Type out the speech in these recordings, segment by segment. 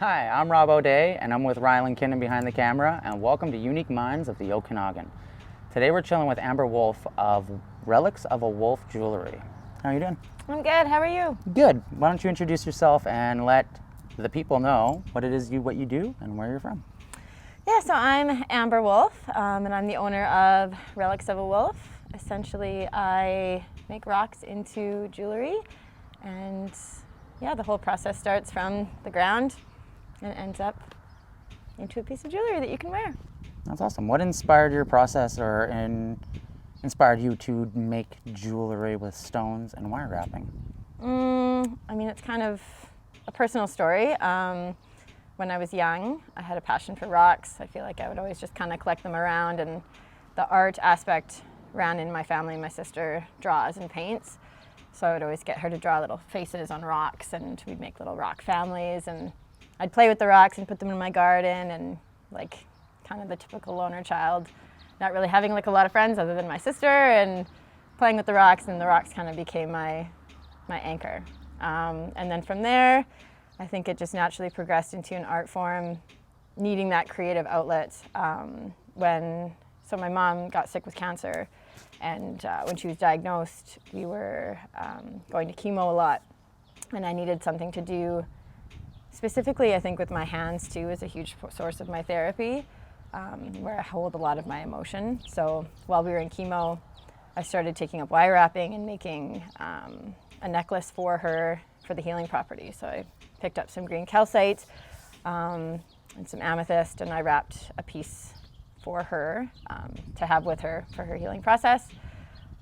Hi, I'm Rob O'Day, and I'm with Rylan Kinnan behind the camera, and welcome to Unique Minds of the Okanagan. Today we're chilling with Amber Wolfe of Relics of a Wolf Jewelry. How are you doing? I'm good. How are you? Good. Why don't you introduce yourself and let the people know what it is what you do and where you're from? Yeah, so I'm Amber Wolfe, and I'm the owner of Relics of a Wolf. Essentially, I make rocks into jewelry, and yeah, the whole process starts from the ground and ends up into a piece of jewelry that you can wear. That's awesome. What inspired your process inspired you to make jewelry with stones and wire wrapping? I mean, it's kind of a personal story. When I was young, I had a passion for rocks. I feel like I would always just kind of collect them around, and the art aspect ran in my family. My sister draws and paints, so I would always get her to draw little faces on rocks, and we'd make little rock families, and I'd play with the rocks and put them in my garden, and like kind of the typical loner child, not really having like a lot of friends other than my sister, and playing with the rocks, and the rocks kind of became my anchor. And then from there, I think it just naturally progressed into an art form, needing that creative outlet. So my mom got sick with cancer, and when she was diagnosed, we were going to chemo a lot, and I needed something to do. Specifically, I think with my hands too is a huge source of my therapy, where I hold a lot of my emotion. So while we were in chemo, I started taking up wire wrapping and making a necklace for her for the healing property. So I picked up some green calcite and some amethyst, and I wrapped a piece for her to have with her for her healing process.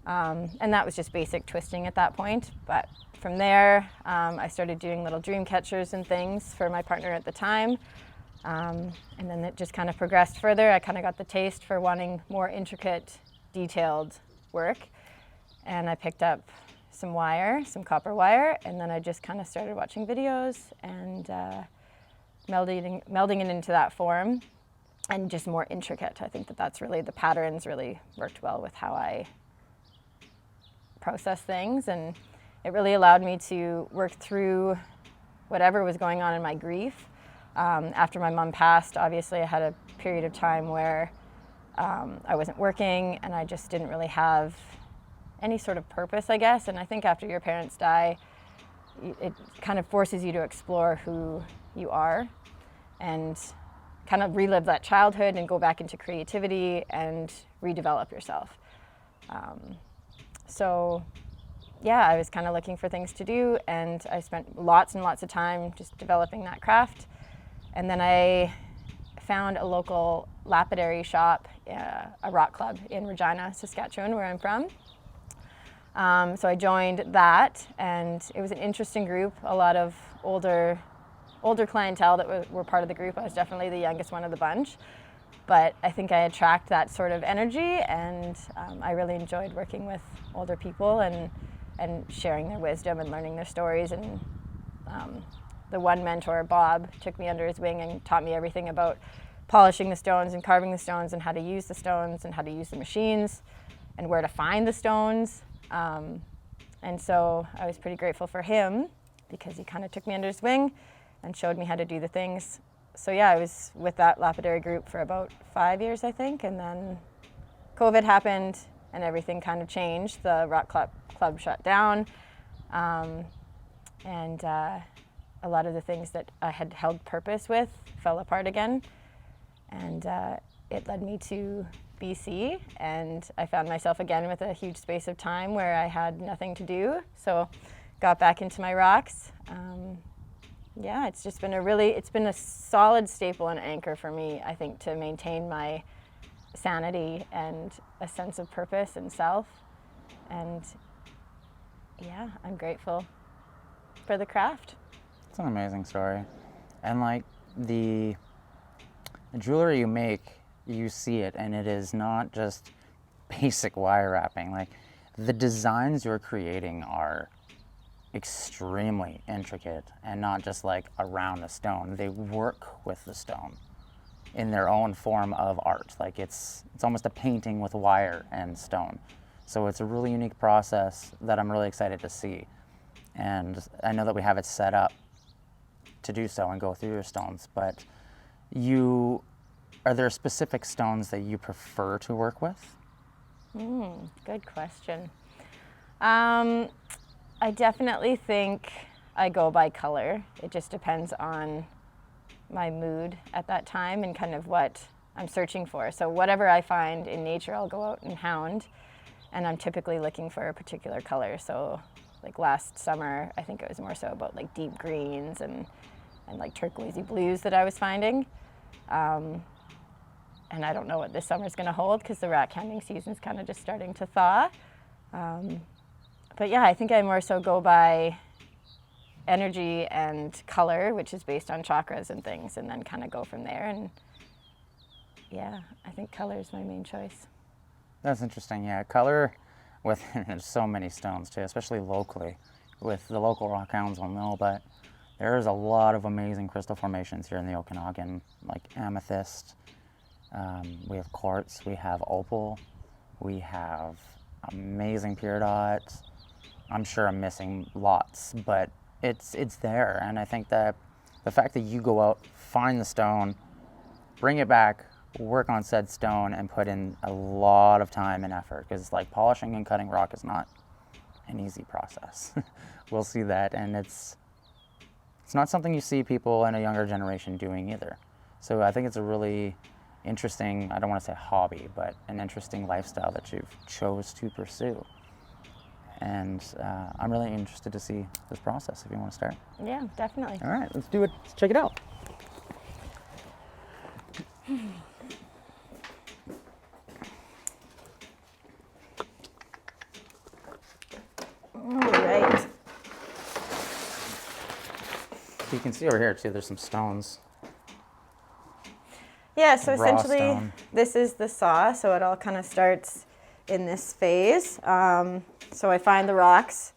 And that was just basic twisting at that point. But from there, I started doing little dream catchers and things for my partner at the time. And then it just kind of progressed further. I kind of got the taste for wanting more intricate, detailed work. And I picked up some wire, some copper wire, and then I just kind of started watching videos and melding it into that form and just more intricate. I think that's really, the patterns really worked well with how I process things, and it really allowed me to work through whatever was going on in my grief. After my mom passed, obviously I had a period of time where I wasn't working and I just didn't really have any sort of purpose, I guess. And I think after your parents die, it kind of forces you to explore who you are and kind of relive that childhood and go back into creativity and redevelop yourself. So yeah, I was kind of looking for things to do, and I spent lots and lots of time just developing that craft. And then I found a local lapidary shop, a rock club in Regina, Saskatchewan, where I'm from. So I joined that, and it was an interesting group, a lot of older clientele that were part of the group. I was definitely the youngest one of the bunch, but I think I attract that sort of energy, and I really enjoyed working with older people and sharing their wisdom and learning their stories. And the one mentor, Bob, took me under his wing and taught me everything about polishing the stones and carving the stones and how to use the stones and how to use the machines and where to find the stones. And so I was pretty grateful for him because he kind of took me under his wing and showed me how to do the things. So yeah, I was with that lapidary group for about 5 years, I think, and then COVID happened and everything kind of changed. The rock club shut down, and a lot of the things that I had held purpose with fell apart again, and it led me to BC, and I found myself again with a huge space of time where I had nothing to do. So got back into my rocks. Yeah, it's just been it's been a solid staple and anchor for me, I think, to maintain my sanity and a sense of purpose and self. And yeah, I'm grateful for the craft. It's an amazing story. And like the jewelry you make, you see it, and it is not just basic wire wrapping. Like the designs you're creating are extremely intricate and not just like around the stone. They work with the stone in their own form of art. Like it's almost a painting with wire and stone. So it's a really unique process that I'm really excited to see. And I know that we have it set up to do so and go through your stones, but are there specific stones that you prefer to work with? Good question. I definitely think I go by color. It just depends on my mood at that time and kind of what I'm searching for. So whatever I find in nature, I'll go out and hound, and I'm typically looking for a particular color. So like last summer, I think it was more so about like deep greens and like turquoisey blues that I was finding. And I don't know what this summer's gonna hold because the rack hounding season's kind of just starting to thaw. But yeah, I think I more so go by energy and color, which is based on chakras and things, and then kind of go from there. And yeah, I think color is my main choice. That's interesting. Yeah, color with there's so many stones too, especially locally. With the local rock hounds will know, but there's a lot of amazing crystal formations here in the Okanagan, like amethyst. We have quartz, we have opal, we have amazing peridot. I'm sure I'm missing lots, but it's there. And I think that the fact that you go out, find the stone, bring it back, work on said stone, and put in a lot of time and effort, because like polishing and cutting rock is not an easy process. We'll see that, and it's not something you see people in a younger generation doing either. So I think it's a really interesting, I don't want to say hobby, but an interesting lifestyle that you've chose to pursue. And I'm really interested to see this process if you want to start. Yeah, definitely. All right, let's do it. Let's check it out. All right. You can see over here too, there's some stones. Yeah, so Raw essentially stone. this is the saw, so it all kind of starts in this phase. So I find the rocks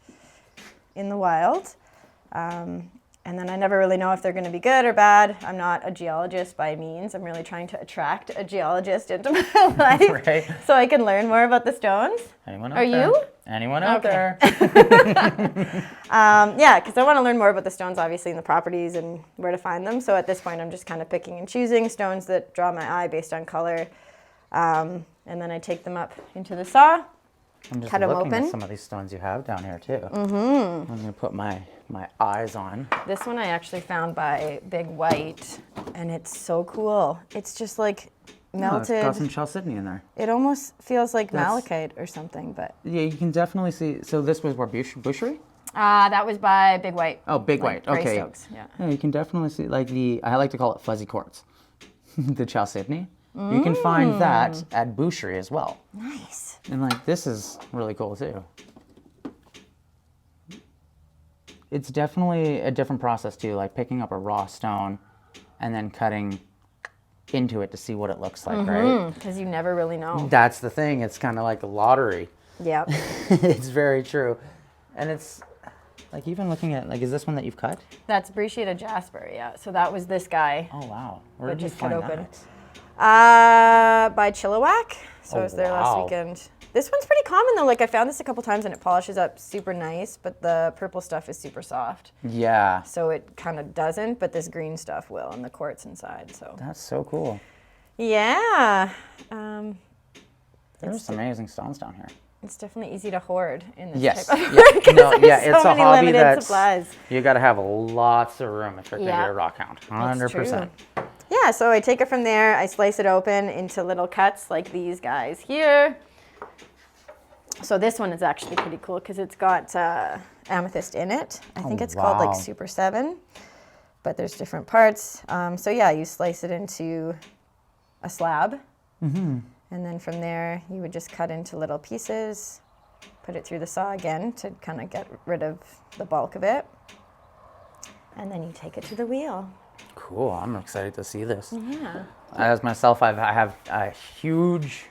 in the wild, and then I never really know if they're going to be good or bad. I'm not a geologist by means. I'm really trying to attract a geologist into my life, Right. so I can learn more about the stones. Anyone out Are there? you? Anyone out Okay. there? Yeah, because I want to learn more about the stones, obviously, and the properties and where to find them. So at this point, I'm just kind of picking and choosing stones that draw my eye based on color. And then I take them up into the saw, I'm just cut them looking open. at some of these stones you have down here too. Mm-hmm. I'm gonna put my eyes on. This one I actually found by Big White, and it's so cool. It's just like melted. Oh, it's got some chalcedony in there. It almost feels like That's- malachite or something, but Yeah, you can definitely see. So this was where Boucherie? that was by Big White. Oh, Big Like White. Okay. Greystoke's, yeah. Yeah, you can definitely see like I like to call it fuzzy quartz, the chalcedony. You can find that at Boucherie as well. Nice. And like this is really cool too. It's definitely a different process too, like picking up a raw stone and then cutting into it to see what it looks like, right? Because you never really know. That's the thing. It's kind of like a lottery. Yep. It's very true. And it's like even looking at like, is this one that you've cut? That's Appreciated Jasper, yeah. So that was this guy. Oh wow, where But did you just cut find open. that? By Chilliwack. So I was there last wow. weekend. This one's pretty common though. Like I found this a couple times and it polishes up super nice, but the purple stuff is super soft. Yeah, So it kind of doesn't, but this green stuff will, and the quartz inside. So that's so cool. yeah, There's some amazing stones down here. it's definitely easy to hoard in this Yes, type of yeah, work. 'cause no, there's yeah, it's so a many hobby limited that's supplies. you got to have lots of room if you're going to Yeah. be a rock hound. That's true. 100%. Yeah, so I take it from there, I slice it open into little cuts like these guys here. So this one is actually pretty cool because it's got amethyst in it. I think it's called wow. like Super 7, but there's different parts. So yeah, you slice it into a slab. And then from there, you would just cut into little pieces, put it through the saw again to kind of get rid of the bulk of it. And then you take it to the wheel. Cool. I'm excited to see this. Yeah. As myself, I have a huge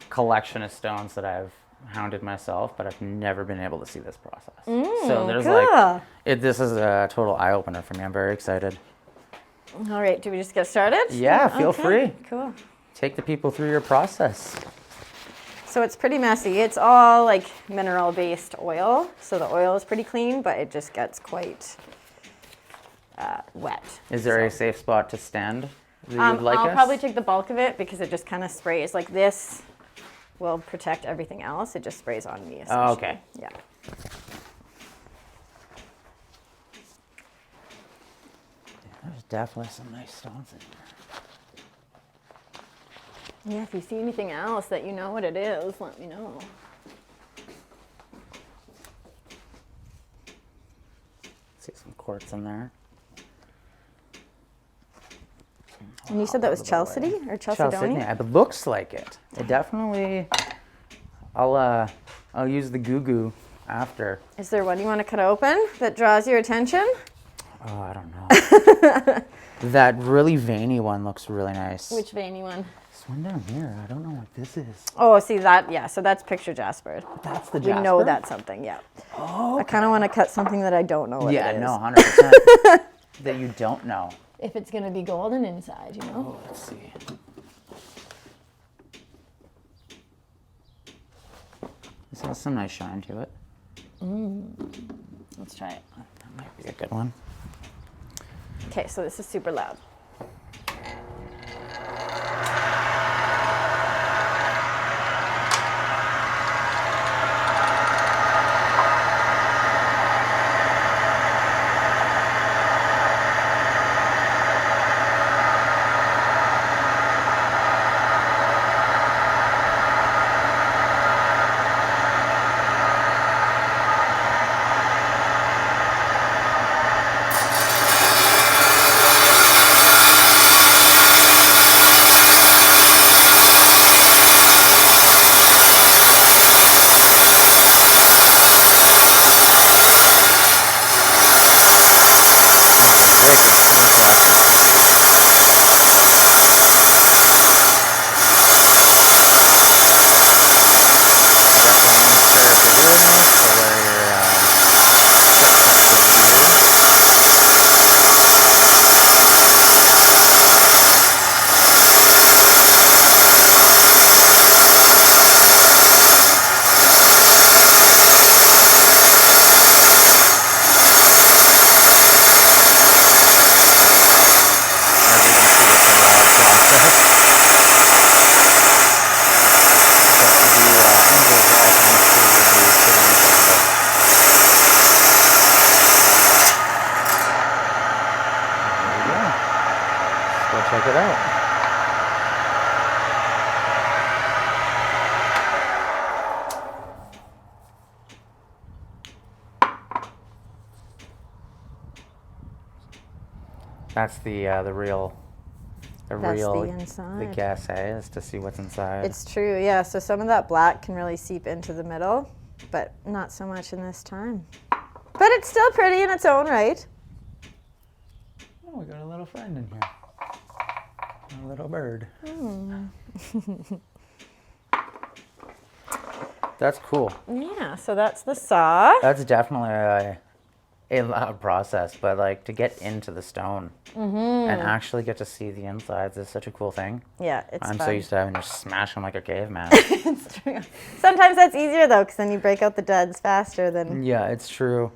collection of stones that I've hounded myself, but I've never been able to see this process. So there's cool. this is a total eye opener for me. I'm very excited. All right, do we just get started? Yeah, feel Okay, free. Cool. Take the people through your process. So it's pretty messy. It's all like mineral-based oil, so the oil is pretty clean, but it just gets quite wet. Is there a safe spot to stand that you'd like I'll us? probably take the bulk of it because it just kind of sprays. Like this will protect everything else. It just sprays on me, essentially. Oh, okay. Yeah. There's definitely some nice stones in here. Yeah, if you see anything else that you know what it is, let me know. See some quartz in there. And you said that was Chalcedony or Chalcedony? Chalcedony. It looks like it. It definitely. I'll use the goo after. Is there one you want to cut open that draws your attention? Oh, I don't know. That really veiny one looks really nice. Which veiny one? This one down here. I don't know what this is. Oh, see that? Yeah, so that's picture jasper. That's the We jasper? know that's something, yeah. Oh, I kind of want to cut something that I don't know what it is. yeah, no, 100%. That you don't know. If it's going to be golden inside, you know? Oh, let's see. This has some nice shine to it. Let's try it. That might be a good one. Okay, so this is super loud. Check it out. That's the real, That's the inside. the guess, eh, is to see what's inside. It's true, yeah. So some of that black can really seep into the middle, but not so much in this time. But it's still pretty in its own right. Oh, we got a little friend in here. A little bird. That's cool. Yeah, so that's the saw. That's definitely a loud process, but like to get into the stone and actually get to see the insides is such a cool thing. Yeah, it's I'm fun. so used to having to smash them like a caveman. It's true. Sometimes that's easier though, because then you break out the duds faster than. Yeah, it's true.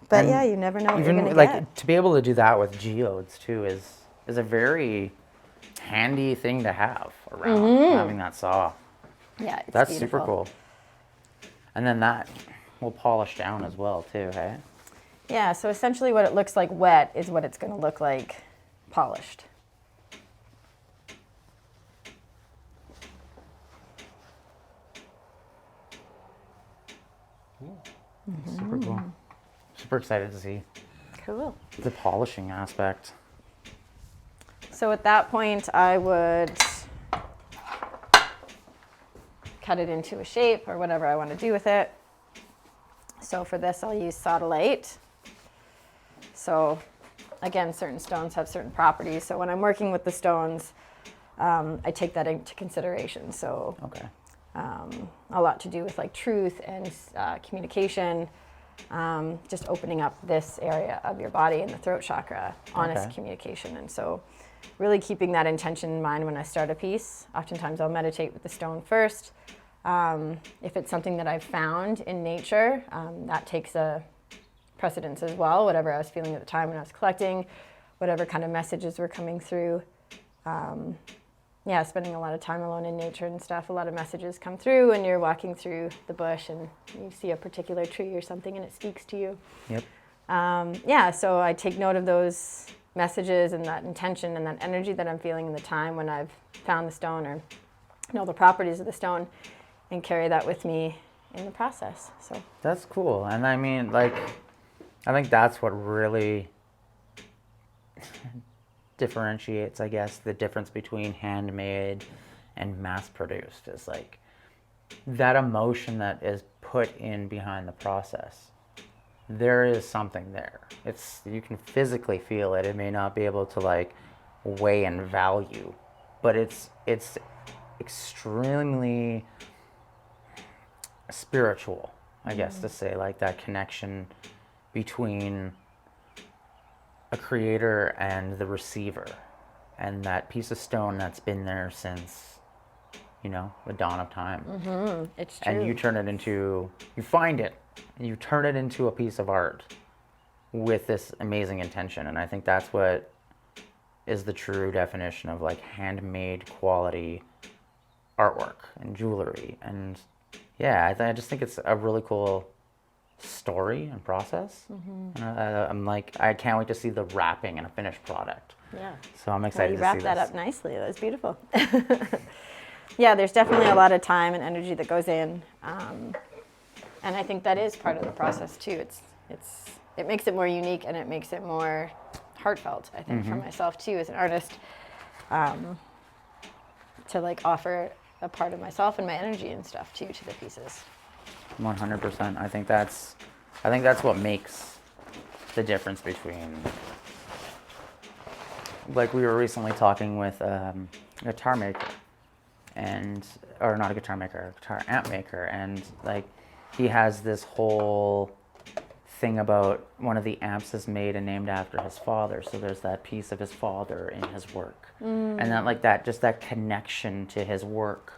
But And yeah, you never know what you're Even gonna like get. to be able to do that with geodes too is a very handy thing to have around, having that saw. Yeah, it's That's beautiful. super cool. And then that will polish down as well too, hey? Yeah, so essentially what it looks like wet is what it's going to look like polished. Super cool. Super excited to see Cool. the polishing aspect. So at that point, I would cut it into a shape or whatever I want to do with it. So for this, I'll use sodalite. So again, certain stones have certain properties. So when I'm working with the stones, I take that into consideration. So Okay. a lot to do with like truth and communication, just opening up this area of your body and the throat chakra, honest Okay. communication. And so really keeping that intention in mind when I start a piece. Oftentimes I'll meditate with the stone first. If it's something that I've found in nature, that takes a precedence as well, whatever I was feeling at the time when I was collecting, whatever kind of messages were coming through. Spending a lot of time alone in nature and stuff, a lot of messages come through when you're walking through the bush and you see a particular tree or something and it speaks to you. Yep. So I take note of those messages and that intention and that energy that I'm feeling in the time when I've found the stone or know the properties of the stone, and carry that with me in the process. So that's cool. And I mean, like, I think that's what really differentiates, I guess, the difference between handmade and mass-produced is like that emotion that is put in behind the process. There is something there. You can physically feel it. It may not be able to like weigh and value, but it's extremely spiritual, I guess, to say, like that connection between a creator and the receiver, and that piece of stone that's been there since, the dawn of time. it's true. And you find it, and you turn it into a piece of art with this amazing intention. And I think that's what is the true definition of like handmade quality artwork and jewelry. And yeah, I just think it's a really cool story and process. And I'm like, I can't wait to see the wrapping and a finished product. Yeah. So I'm excited to see You wrapped this. that up nicely. That was beautiful. Yeah, there's definitely a lot of time and energy that goes in, and I think that is part of the process too. It makes it more unique and it makes it more heartfelt, I think, for myself too as an artist, to like offer a part of myself and my energy and stuff too to the pieces. 100%. I think that's what makes the difference between, like, we were recently talking with a guitar maker, or not a guitar maker, a guitar amp maker, and like he has this whole thing about one of the amps is made and named after his father, so there's that piece of his father in his work, and that connection to his work.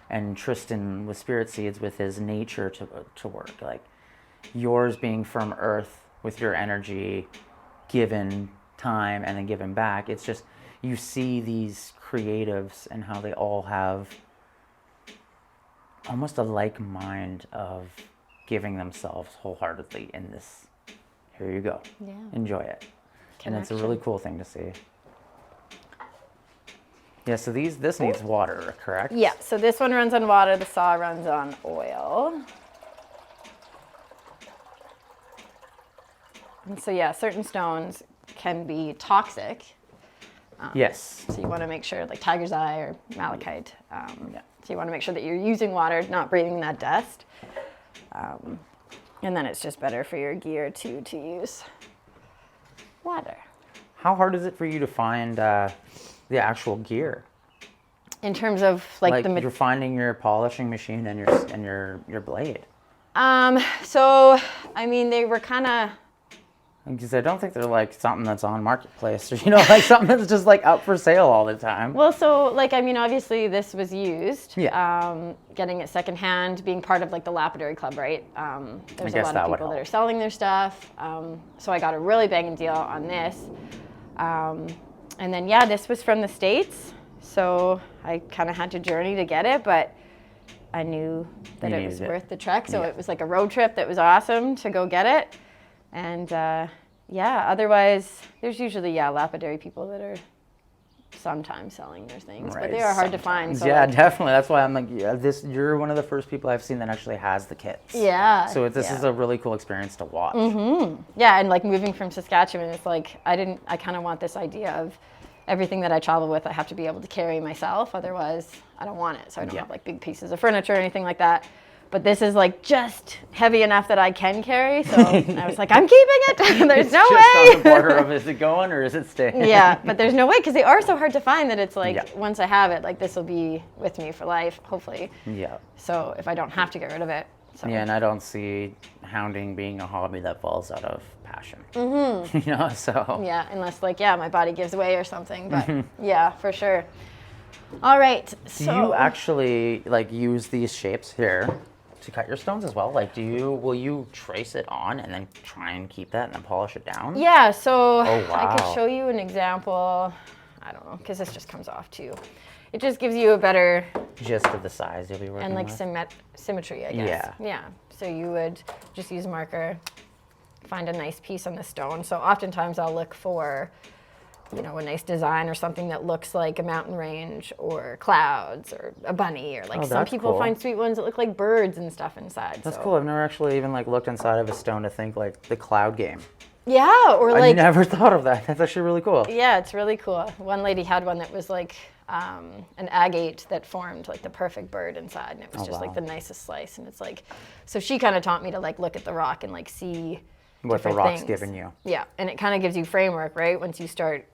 And Tristan with Spirit Seeds with his nature to work, like yours being from earth with your energy given time and then given back. It's just, you see these creatives and how they all have almost a like mind of giving themselves wholeheartedly in this. Here you go. Yeah. Enjoy it. Connection. And it's a really cool thing to see. Yeah, so this needs water, correct? Yeah, so this one runs on water, the saw runs on oil. And so yeah, certain stones can be toxic. Yes. So you want to make sure, like tiger's eye or malachite. So you want to make sure that you're using water, not breathing that dust. And then it's just better for your gear to use water. How hard is it for you to find the actual gear? In terms of like you're finding your polishing machine and your blade. So I mean, they were kind of, because I don't think they're like something that's on Marketplace or like something that's just like up for sale all the time. well, so like, I mean, obviously this was used. Yeah. Getting it secondhand, being part of like the lapidary club, right? There's a lot of people that are selling their stuff. So I got a really banging deal on this. And then, yeah, this was from the States, so I kind of had to journey to get it, but I knew that it was worth the trek, so it was like a road trip that was awesome to go get it. And, otherwise, there's usually, lapidary people that are sometimes selling their things, but they are hard to find. So Definitely. That's why I'm like, you're one of the first people I've seen that actually has the kits. Yeah. So this is a really cool experience to watch. Yeah, and like moving from Saskatchewan, it's like I kind of want this idea of everything that I travel with, I have to be able to carry myself. Otherwise, I don't want it. So I don't have like big pieces of furniture or anything like that. But this is like just heavy enough that I can carry. So I was like, I'm keeping it. There's no way. It's just on the border of, is it going or is it staying? Yeah, but there's no way, because they are so hard to find that it's like, once I have it, like this will be with me for life, hopefully. Yeah. So if I don't have to get rid of it. So. Yeah, and I don't see hounding being a hobby that falls out of passion. So. Yeah, unless like, my body gives way or something. But yeah, for sure. All right. Do you actually like use these shapes here to cut your stones as well? Like, will you trace it on and then try and keep that and then polish it down? Yeah, so Oh, I could wow. show you an example. I don't know, because this just comes off too. It just gives you a better Just of the size you'll be working and like with? symmetry, I guess. Yeah. So you would just use a marker, find a nice piece on the stone. So oftentimes I'll look for, you know, a nice design or something that looks like a mountain range or clouds or a bunny, or like some that's people cool. find sweet ones that look like birds and stuff inside. That's so. cool. I've never actually even like looked inside of a stone to think like the cloud game. Yeah, or I like never thought of that. That's actually really cool. yeah, it's really cool. One lady had one that was like an agate that formed like the perfect bird inside, and it was just wow. like the nicest slice. And it's like, so she kind of taught me to like look at the rock and like see What the different rock's things. giving you. Yeah, and it kind of gives you framework, right? Once you start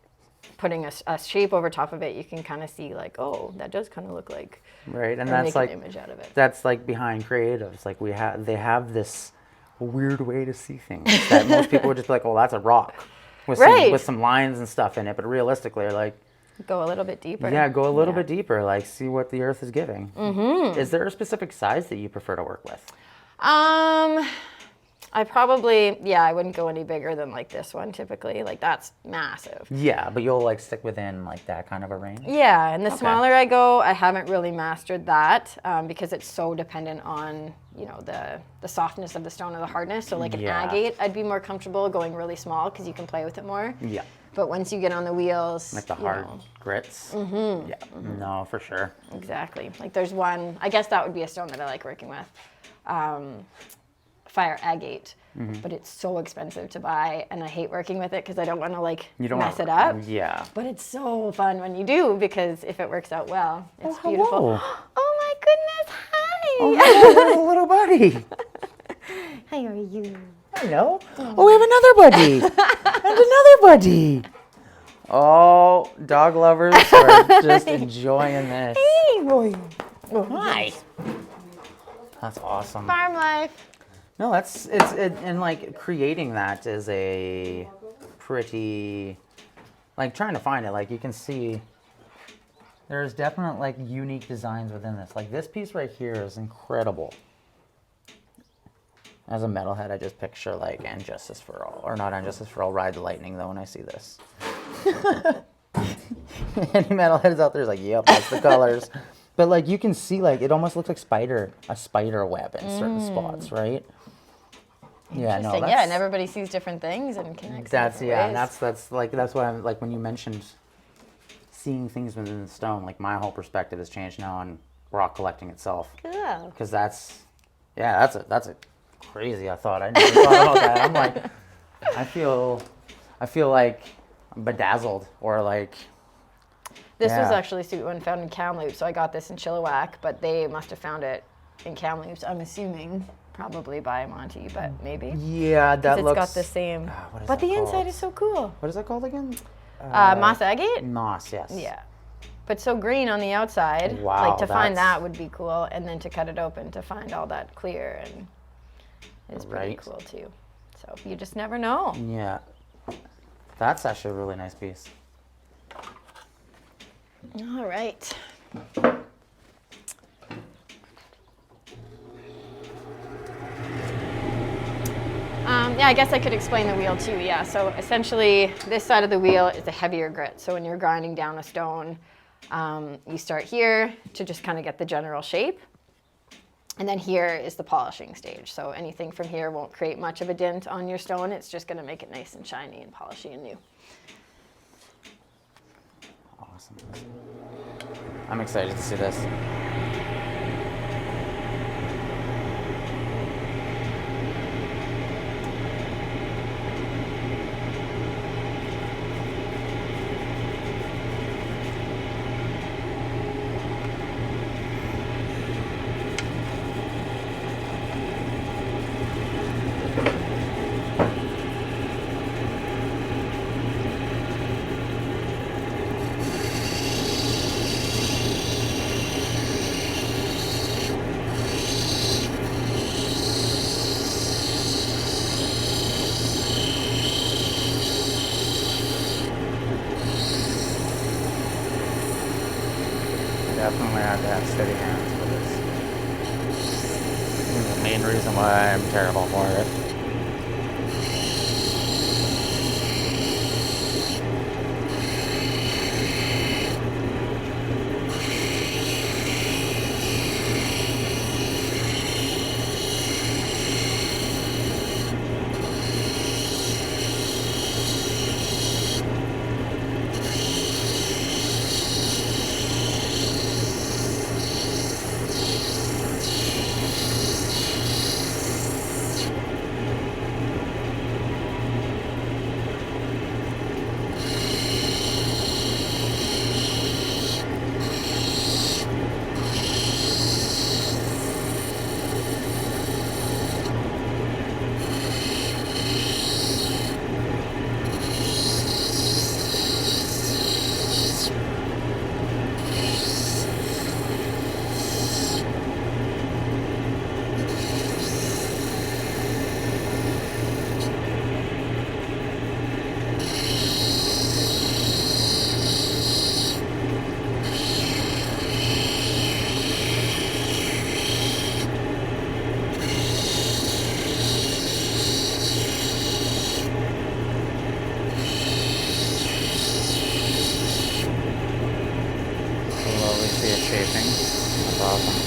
putting a shape over top of it, you can kind of see like, oh, that does kind of look like, Right, and or that's make like an image out of it. that's like behind creatives. Like they have this weird way to see things that most people would just be like, "Oh, that's a rock," with Right. some lines and stuff in it. But realistically, like, Go a little bit deeper. yeah, go a little bit deeper. Like, see what the earth is giving. Mm-hmm. Is there a specific size that you prefer to work with? I probably, I wouldn't go any bigger than like this one typically. Like that's massive. Yeah, but you'll like stick within like that kind of a range. Yeah, and the smaller I go, I haven't really mastered that because it's so dependent on, you know, the softness of the stone or the hardness. So like an Yeah. agate, I'd be more comfortable going really small because you can play with it more. Yeah, But once you get on the wheels, like the you hard know, grits. Mm-hmm. Yeah, no, for sure. exactly. Like there's one, I guess that would be a stone that I like working with. Fire agate, but it's so expensive to buy, and I hate working with it because I don't want to like You don't mess want, it up. Yeah. But it's so fun when you do, because if it works out well, it's hello. beautiful. Oh my goodness! Hi. Oh, little buddy. How are you? Hello. Oh, we have another buddy. And another buddy. Oh, dog lovers are just enjoying this. Hey, boy. Hi. That's awesome. Farm life. No, and like creating that is a pretty, like trying to find it. Like you can see, there's definite like unique designs within this. Like this piece right here is incredible. As a metalhead, I just picture like "And Justice for All," or not "And Justice for All," Ride the Lightning. Though when I see this, any metalheads out there is like, "Yep, that's the colors." But like you can see, like it almost looks like a spider web in certain spots, right? Yeah, no, Interesting. Yeah, and everybody sees different things and connects. that's in yeah, different and that's why I'm like when you mentioned seeing things within the stone, like my whole perspective has changed now on rock collecting itself. ways. Cool. Because that's a crazy. I thought I never thought about that. I'm like, I feel like I'm bedazzled or like. This was Yeah. actually a sweet one found in Kamloops, so I got this in Chilliwack, but they must have found it in Kamloops. I'm assuming probably by Monty, but maybe. Yeah, that It's looks. got the same. what is But that the called? inside is so cool. What is that called again? Moss agate? Moss, yes. Yeah. But so green on the outside. Wow, Like to find that's- that would be cool, and then to cut it open to find all that clear and is pretty Right. cool too. So you just never know. Yeah, that's actually a really nice piece. All right. Yeah, I guess I could explain the wheel too. Yeah, so essentially this side of the wheel is a heavier grit. So when you're grinding down a stone, you start here to just kind of get the general shape. And then here is the polishing stage. So anything from here won't create much of a dent on your stone. It's just going to make it nice and shiny and polishy and new. Awesome. I'm excited to see this. Definitely have to have steady hands for this. Main reason why I'm terrible for it. Slowly see it shaping. That's awesome.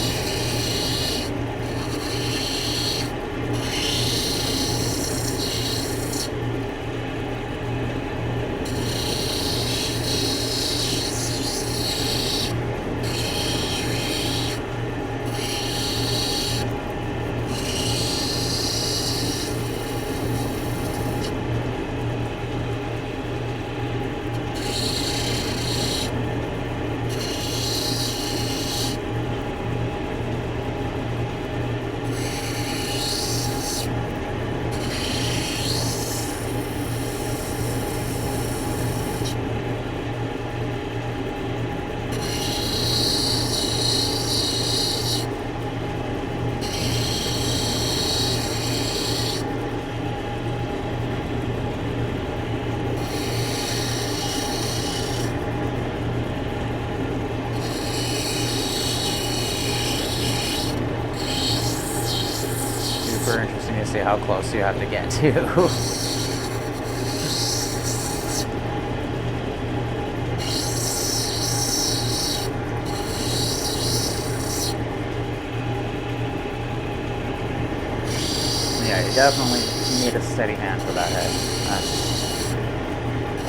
Super interesting to see how close you have to get to. Yeah, you definitely need a steady hand for that head.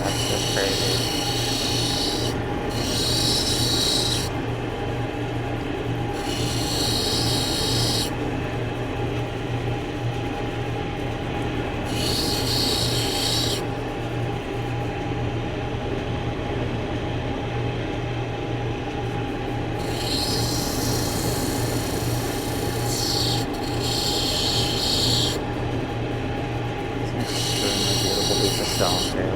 That's just crazy. Extremely beautiful piece of stone too.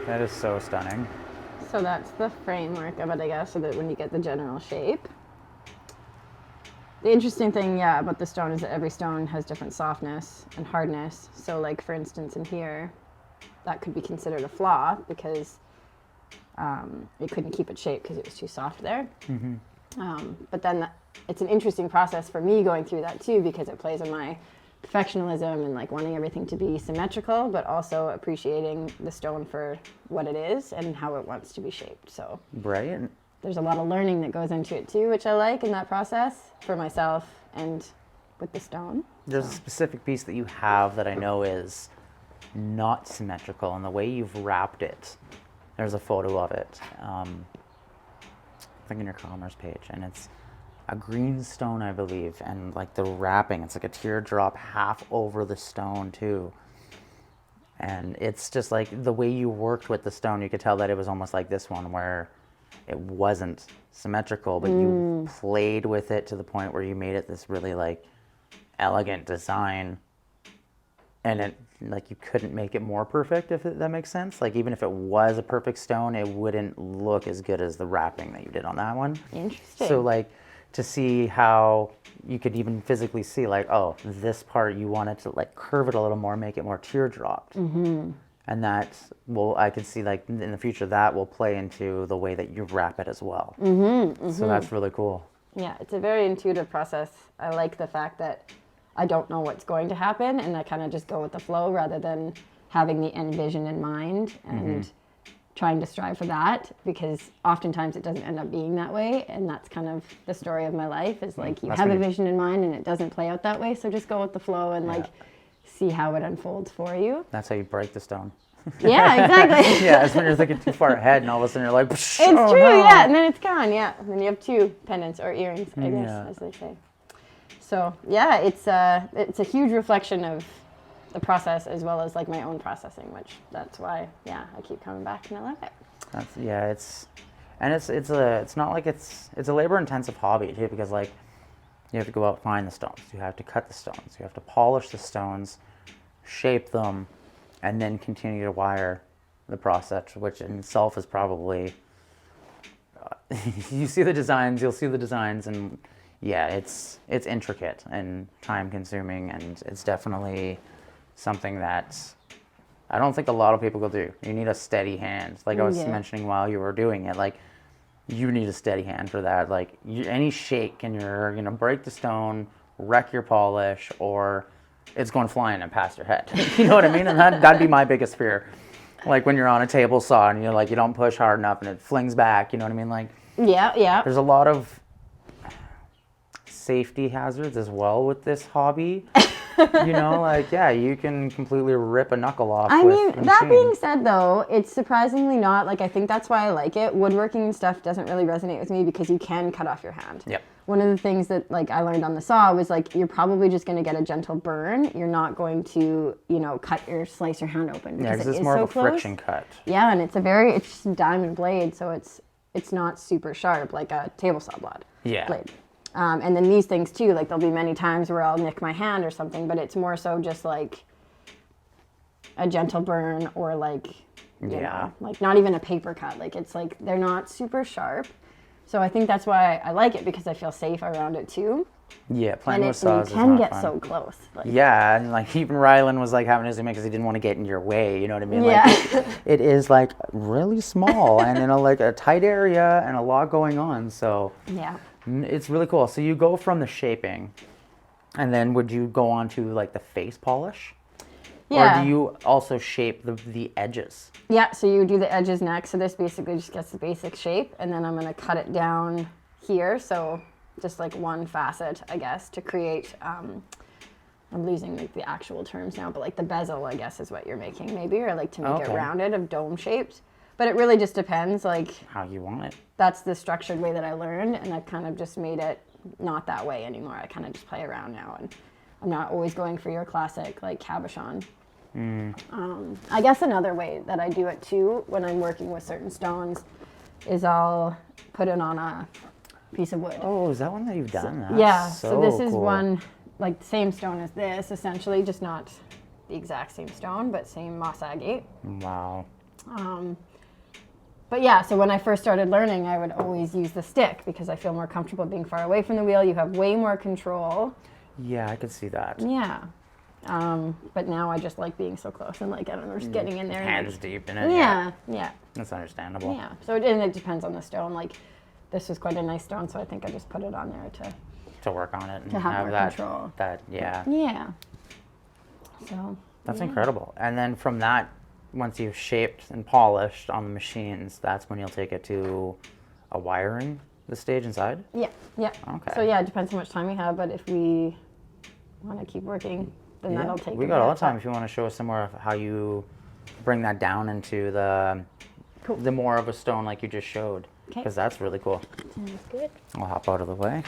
That is so stunning. So that's the framework of it, I guess, so that when you get the general shape. The interesting thing, yeah, about the stone is that every stone has different softness and hardness. So, like, for instance, in here, that could be considered a flaw because it couldn't keep its shape because it was too soft there. But then it's an interesting process for me going through that too, because it plays on my perfectionism and like wanting everything to be symmetrical, but also appreciating the stone for what it is and how it wants to be shaped. So Right? there's a lot of learning that goes into it too, which I like in that process for myself and with the stone. There's a specific piece that you have that I know is not symmetrical, and the way you've wrapped it, there's a photo of it, I think in your commerce page, and it's a green stone, I believe, and like the wrapping, it's like a teardrop half over the stone too. And it's just like the way you worked with the stone, you could tell that it was almost like this one where it wasn't symmetrical, but you played with it to the point where you made it this really like elegant design. and it like you couldn't make it more perfect, if that makes sense. Like even if it was a perfect stone, it wouldn't look as good as the wrapping that you did on that one. Interesting. So like to see how you could even physically see like, oh, this part you wanted to like curve it a little more, make it more teardropped. And that will, I could see like in the future that will play into the way that you wrap it as well. So that's really cool. Yeah, it's a very intuitive process. I like the fact that I don't know what's going to happen, and I kind of just go with the flow rather than having the end vision in mind and trying to strive for that, because oftentimes it doesn't end up being that way, and that's kind of the story of my life is like you have a vision in mind and it doesn't play out that way, so just go with the flow and like see how it unfolds for you. That's how you break the stone. Yeah, exactly. Yeah, it's when you're thinking too far ahead and all of a sudden you're like, it's true, yeah, and then it's gone, yeah. And then you have 2 pendants or earrings, I guess, as they say. So yeah, it's a huge reflection of the process as well as like my own processing, which that's why I keep coming back and I love it. It's not like it's a labor intensive hobby too, because like you have to go out and find the stones, you have to cut the stones, you have to polish the stones, shape them, and then continue to wire the process, which in itself is probably you'll see the designs and yeah, it's intricate and time consuming, and it's definitely something that I don't think a lot of people will do. You need a steady hand. Like I was mentioning while you were doing it, like you need a steady hand for that. Like any shake and you're gonna break the stone, wreck your polish, or it's going flying and past your head. You know what I mean? And that'd be my biggest fear. Like when you're on a table saw and you're like you don't push hard enough and it flings back. You know what I mean? Like there's a lot of safety hazards as well with this hobby. You know, like you can completely rip a knuckle off. I mean, that being said though, it's surprisingly not, like I think that's why I like it. Woodworking and stuff doesn't really resonate with me because you can cut off your hand. Yep. One of the things that like I learned on the saw was like you're probably just going to get a gentle burn. You're not going to, slice your hand open. Yeah, because it's more of a friction cut. Yeah, and it's just a diamond blade, so it's not super sharp like a table saw blade. And then these things too, like there'll be many times where I'll nick my hand or something, but it's more so just like a gentle burn or like, you know, like not even a paper cut. Like it's like they're not super sharp. So I think that's why I like it, because I feel safe around it too. Yeah, playing with saws is not fun. And you can get fun. so close. Like, and like even Rylan was like having his because he didn't want to get in your way. You know what I mean? Yeah. Like it is like really small and in a tight area and a lot going on. So yeah. It's really cool. So you go from the shaping, and then would you go on to like the face polish? Yeah. Or do you also shape the edges? Yeah, so you do the edges next. So this basically just gets the basic shape, and then I'm going to cut it down here. So just like one facet, I guess, to create, I'm losing like the actual terms now, but like the bezel, I guess, is what you're making maybe, or like to make it rounded, of dome shaped. But it really just depends, like how you want it. That's the structured way that I learned, and I've kind of just made it not that way anymore. I kind of just play around now, and I'm not always going for your classic like cabochon. I guess another way that I do it too when I'm working with certain stones is I'll put it on a piece of wood. Oh, is that one that you've done? That's so this is cool. one like the same stone as this, essentially, just not the exact same stone, but same moss agate. Wow. But yeah, so when I first started learning, I would always use the stick because I feel more comfortable being far away from the wheel. You have way more control. Yeah, I could see that. Yeah. But now I just like being so close and like, I don't know, just getting in there. Hands deep in it. Yeah. That's understandable. Yeah. So it depends on the stone. Like this was quite a nice stone, so I think I just put it on there to work on it and to have more that control. Yeah. So that's incredible. And then from that, once you've shaped and polished on the machines, that's when you'll take it to a wiring the stage inside? Yeah. Okay. So yeah, it depends how much time we have, but if we want to keep working, then that'll take we got a lot of time if you want to show us some more of how you bring that down into the more of a stone like you just showed. Because that's really cool. Sounds good. I'll hop out of the way.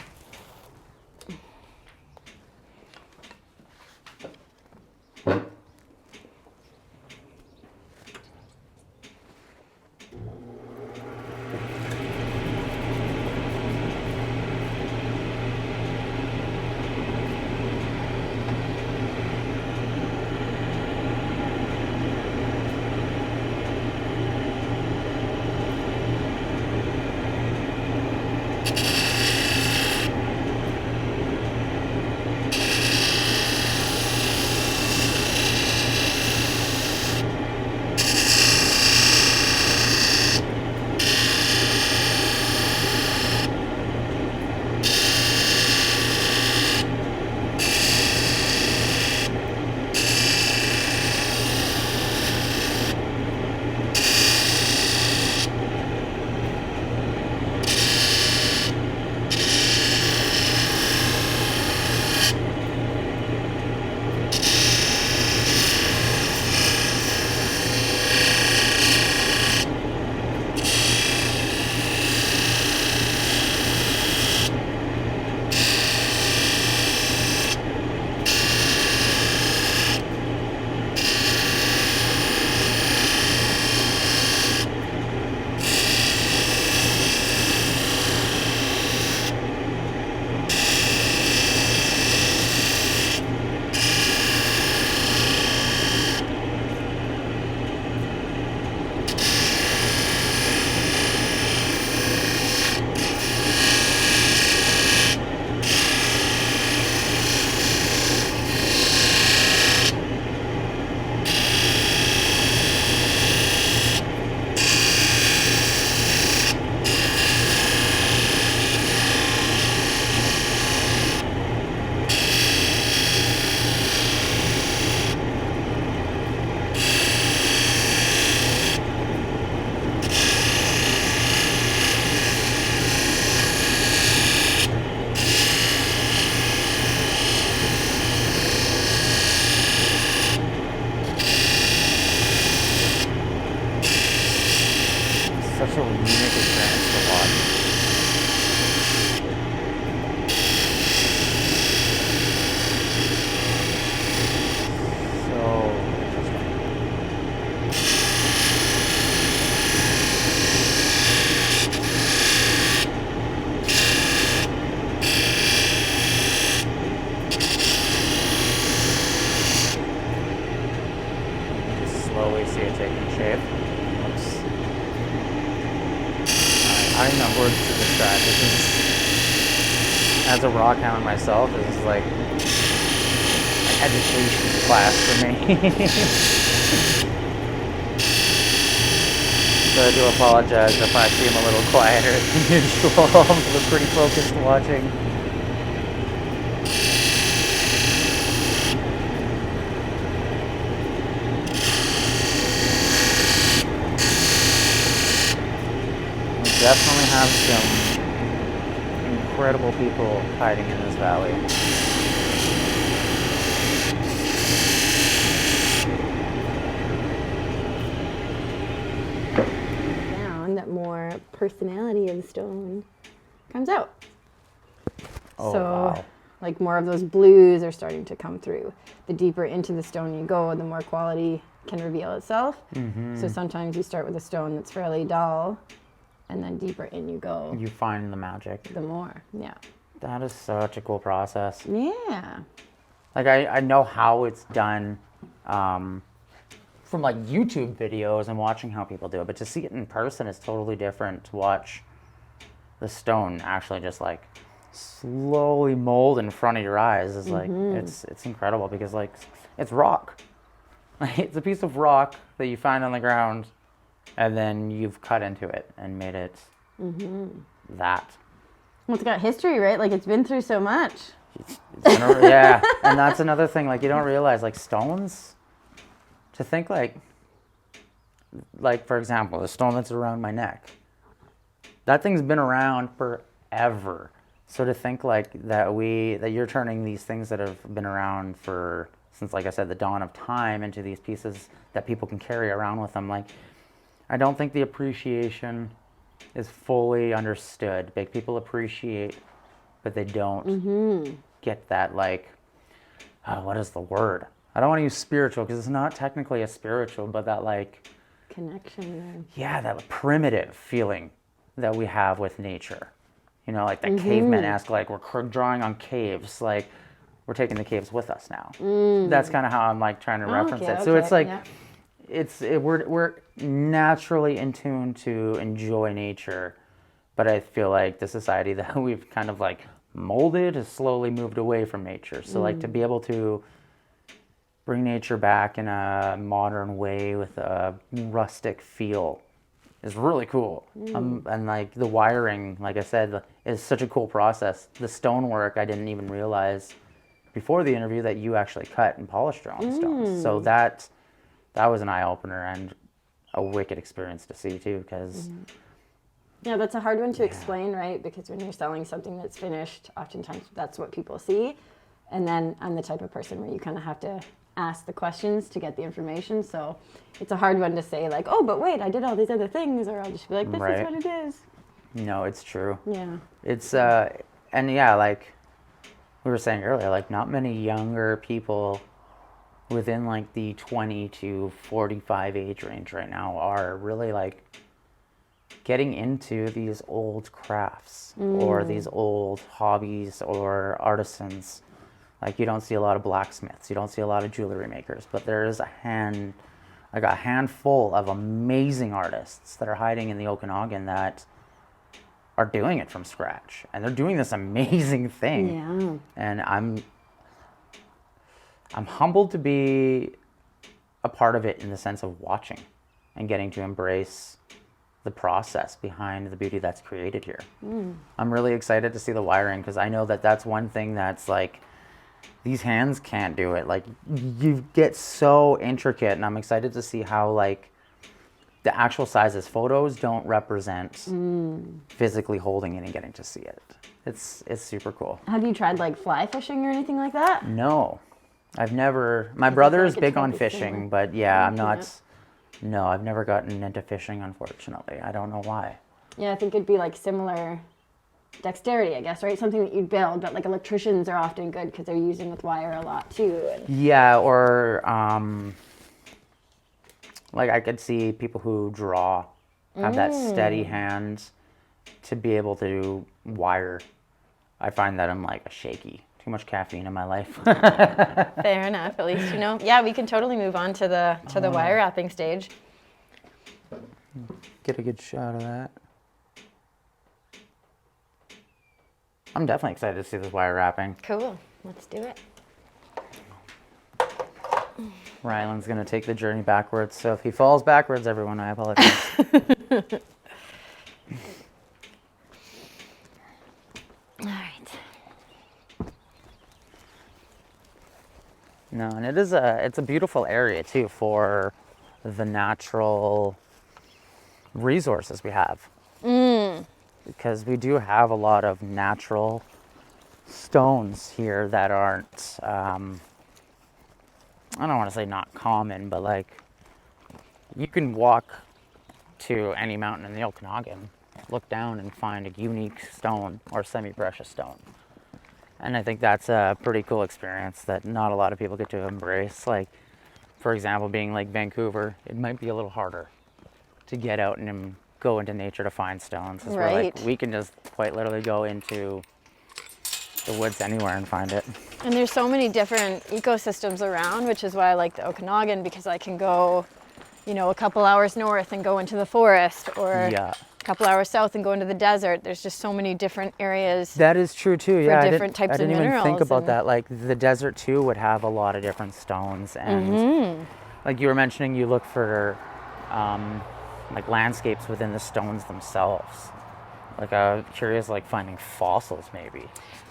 actual unique experience to watch. So slowly see it taking shape. Looks. I don't know words to describe. This is, as a rock hound myself, this is like an education class for me. So I do apologize if I seem a little quieter than usual. I'm pretty focused watching. Definitely have some incredible people hiding in this valley. Down, that more personality of the stone comes out. Oh, So, wow. like more of those blues are starting to come through. The deeper into the stone you go, the more quality can reveal itself. So sometimes you start with a stone that's fairly dull, and then deeper in you go, You find the magic. the more. Yeah. That is such a cool process. Yeah. Like I know how it's done from like YouTube videos and watching how people do it, but to see it in person is totally different. To watch the stone actually just like slowly mold in front of your eyes is like it's incredible because like it's rock. Like it's a piece of rock that you find on the ground, and then you've cut into it and made it that. Well, it's got history, right? Like it's been through so much. Yeah, and that's another thing. Like you don't realize, like stones. To think like for example, the stone that's around my neck. That thing's been around forever. So to think like that you're turning these things that have been around since, like I said, the dawn of time into these pieces that people can carry around with them. Like, I don't think the appreciation is fully understood. Big people appreciate, but they don't get that, like, what is the word? I don't want to use spiritual because it's not technically a spiritual, but that like Connection. yeah, that primitive feeling that we have with nature. You know, like the caveman-esque, like we're drawing on caves, like we're taking the caves with us now. That's kind of how I'm like trying to reference it. So it's like, we're naturally in tune to enjoy nature, but I feel like the society that we've kind of like molded has slowly moved away from nature. So like to be able to bring nature back in a modern way with a rustic feel is really cool. And like the wiring, like I said, is such a cool process. The stonework, I didn't even realize before the interview that you actually cut and polished your own stones. So that was an eye-opener and a wicked experience to see too, because Yeah, that's a hard one to explain, right? Because when you're selling something that's finished, oftentimes that's what people see. And then I'm the type of person where you kind of have to ask the questions to get the information. So it's a hard one to say like, oh, but wait, I did all these other things, or I'll just be like, this is what it is. no, it's true. Yeah. It's and yeah, like we were saying earlier, like not many younger people within like the 20 to 45 age range right now are really like getting into these old crafts or these old hobbies or artisans. Like you don't see a lot of blacksmiths, you don't see a lot of jewelry makers, but there is a handful of amazing artists that are hiding in the Okanagan that are doing it from scratch, and they're doing this amazing thing. Yeah. And I'm humbled to be a part of it in the sense of watching and getting to embrace the process behind the beauty that's created here. I'm really excited to see the wiring because I know that that's one thing that's like these hands can't do it. Like you get so intricate, and I'm excited to see how like the actual sizes photos don't represent physically holding it and getting to see it. It's super cool. Have you tried like fly fishing or anything like that? No, I've never. My feel brother like is it's big on probably fishing, similar. but yeah, I'm not. No, I've never gotten into fishing, unfortunately. I don't know why. Yeah, I think it'd be like similar dexterity, I guess, right? Something that you'd build, but like electricians are often good because they're using with wire a lot too. And Yeah, or like I could see people who draw have that steady hand to be able to wire. I find that I'm like a shaky. Too much caffeine in my life. fair enough, at least you know. Yeah, we can totally move on to the wire wrapping stage. Get a good shot of that. I'm definitely excited to see this wire wrapping. Cool. Let's do it. Ryland's gonna take the journey backwards, so if he falls backwards, everyone, I apologize. All right. No, and it's a beautiful area too for the natural resources we have. Because we do have a lot of natural stones here that aren't, I don't want to say not common, but like you can walk to any mountain in the Okanagan, look down and find a unique stone or semi-precious stone. And I think that's a pretty cool experience that not a lot of people get to embrace. Like, for example, being like Vancouver, it might be a little harder to get out and go into nature to find stones. 'Cause we're like, we can just quite literally go into the woods anywhere and find it. And there's so many different ecosystems around, which is why I like the Okanagan, because I can go, you know, a couple hours north and go into the forest, or a couple hours south and go into the desert. There's just so many different areas. That is true too. Yeah, different types of I didn't even think minerals about that. Like the desert too would have a lot of different stones, and like you were mentioning, you look for like landscapes within the stones themselves. Like I'm curious, like finding fossils maybe.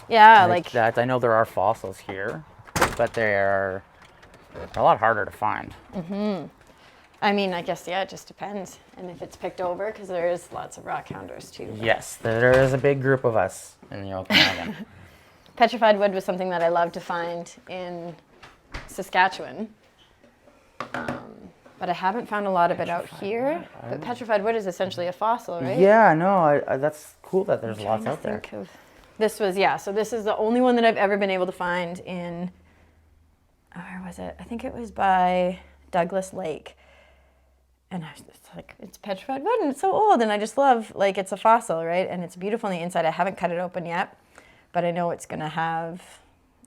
Yeah, like that. I know there are fossils here, but they're a lot harder to find. I mean, I guess, yeah, it just depends. And if it's picked over, because there is lots of rock hounders too. Yes, there is a big group of us in the Okanagan. Petrified wood was something that I love to find in Saskatchewan. But I haven't found a lot of it out here. But petrified wood is essentially a fossil, right? Yeah, no, that's cool that there's lots out there. This was, yeah, so this is the only one that I've ever been able to find in, where was it? I think it was by Douglas Lake. And I was just like, it's petrified wood and it's so old. And I just love, like, it's a fossil, right? And it's beautiful on the inside. I haven't cut it open yet, but I know it's going to have,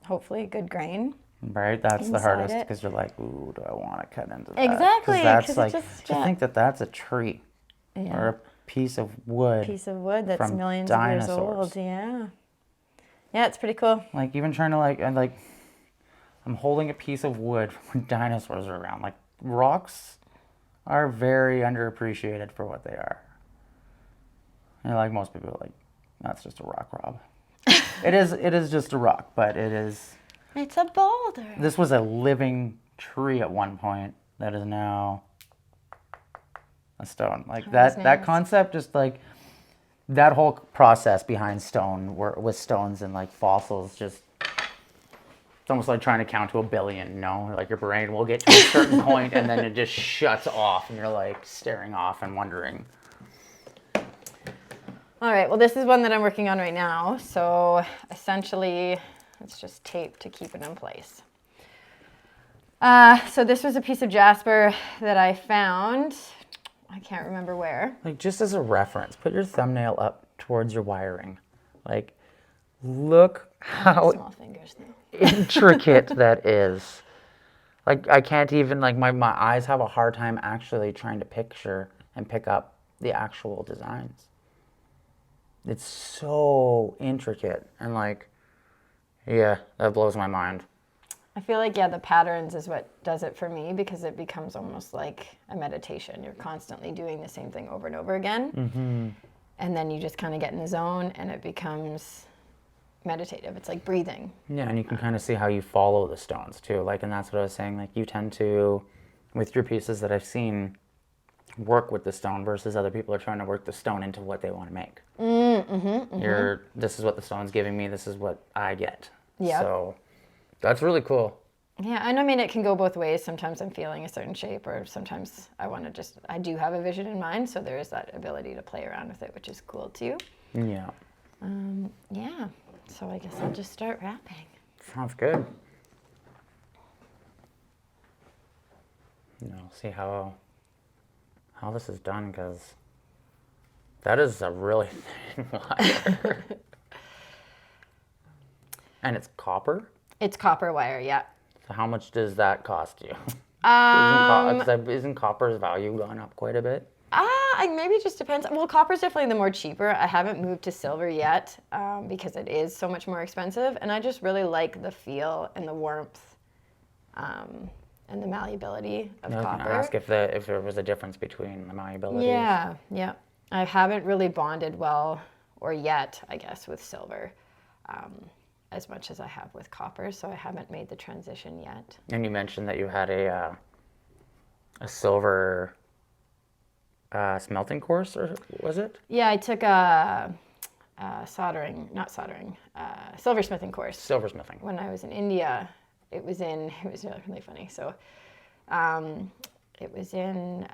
hopefully, good grain. Right, that's the hardest, because you're like, ooh, do I want to cut into that? Exactly. Because that's like, to think that that's a tree or a piece of wood. That's millions of years old. Yeah. Yeah, it's pretty cool. Like even trying to I'm holding a piece of wood when dinosaurs are around. Like rocks are very underappreciated for what they are. And like most people are like, that's just a rock, Rob. It is just a rock, but it is. It's a boulder. This was a living tree at one point that is now a stone. Like that concept, just like that whole process behind stone with stones and like fossils, just it's almost like trying to count to 1 billion, you know? Like your brain will get to a certain point and then it just shuts off and you're like staring off and wondering. All right, well, this is one that I'm working on right now. So essentially, it's just tape to keep it in place. So this was a piece of jasper that I found. I can't remember where. Like just as a reference, put your thumbnail up towards your wiring. Like, look how Small fingers though. Intricate that is. Like I can't even, like my eyes have a hard time actually trying to picture and pick up the actual designs. It's so intricate and like, yeah, that blows my mind. I feel like, yeah, the patterns is what does it for me, because it becomes almost like a meditation. You're constantly doing the same thing over and over again. Mm-hmm. And then you just kind of get in the zone and it becomes meditative. It's like breathing. Yeah, and you can kind of see how you follow the stones too. Like, and that's what I was saying. Like you tend to, with your pieces that I've seen, work with the stone versus other people are trying to work the stone into what they want to make. This is what the stone's giving me. This is what I get. Yeah. So that's really cool. Yeah, and I mean, it can go both ways. Sometimes I'm feeling a certain shape, or sometimes I do have a vision in mind, so there is that ability to play around with it, which is cool too. Yeah. Yeah, so I guess I'll just start wrapping. Sounds good. See how this is done, because that is a really thin wire. And it's copper? It's copper wire, yeah. So how much does that cost you? Isn't copper's value gone up quite a bit? Maybe it just depends. Well, copper's definitely the more cheaper. I haven't moved to silver yet because it is so much more expensive. And I just really like the feel and the warmth and the malleability of I was copper. going to ask if there was a difference between the malleability. Yeah. I haven't really bonded well, or yet, I guess, with silver as much as I have with copper. So I haven't made the transition yet. And you mentioned that you had a silver smelting course, or was it? Yeah, I took a silversmithing course. Silversmithing. When I was in India, it was really funny. So it was in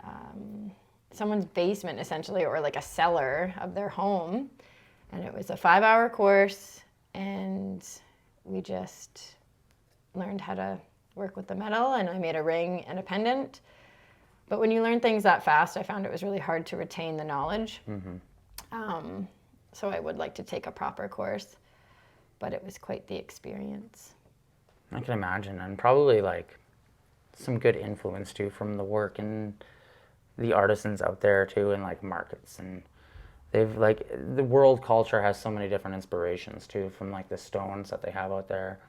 someone's basement, essentially, or like a cellar of their home. And it was a 5-hour course, and we just learned how to work with the metal, and I made a ring and a pendant. But when you learn things that fast, I found it was really hard to retain the knowledge. So I would like to take a proper course, but it was quite the experience. I can imagine, and probably like some good influence too from the work and the artisans out there too, in like markets. And they've like, the world culture has so many different inspirations too, from like the stones that they have out there.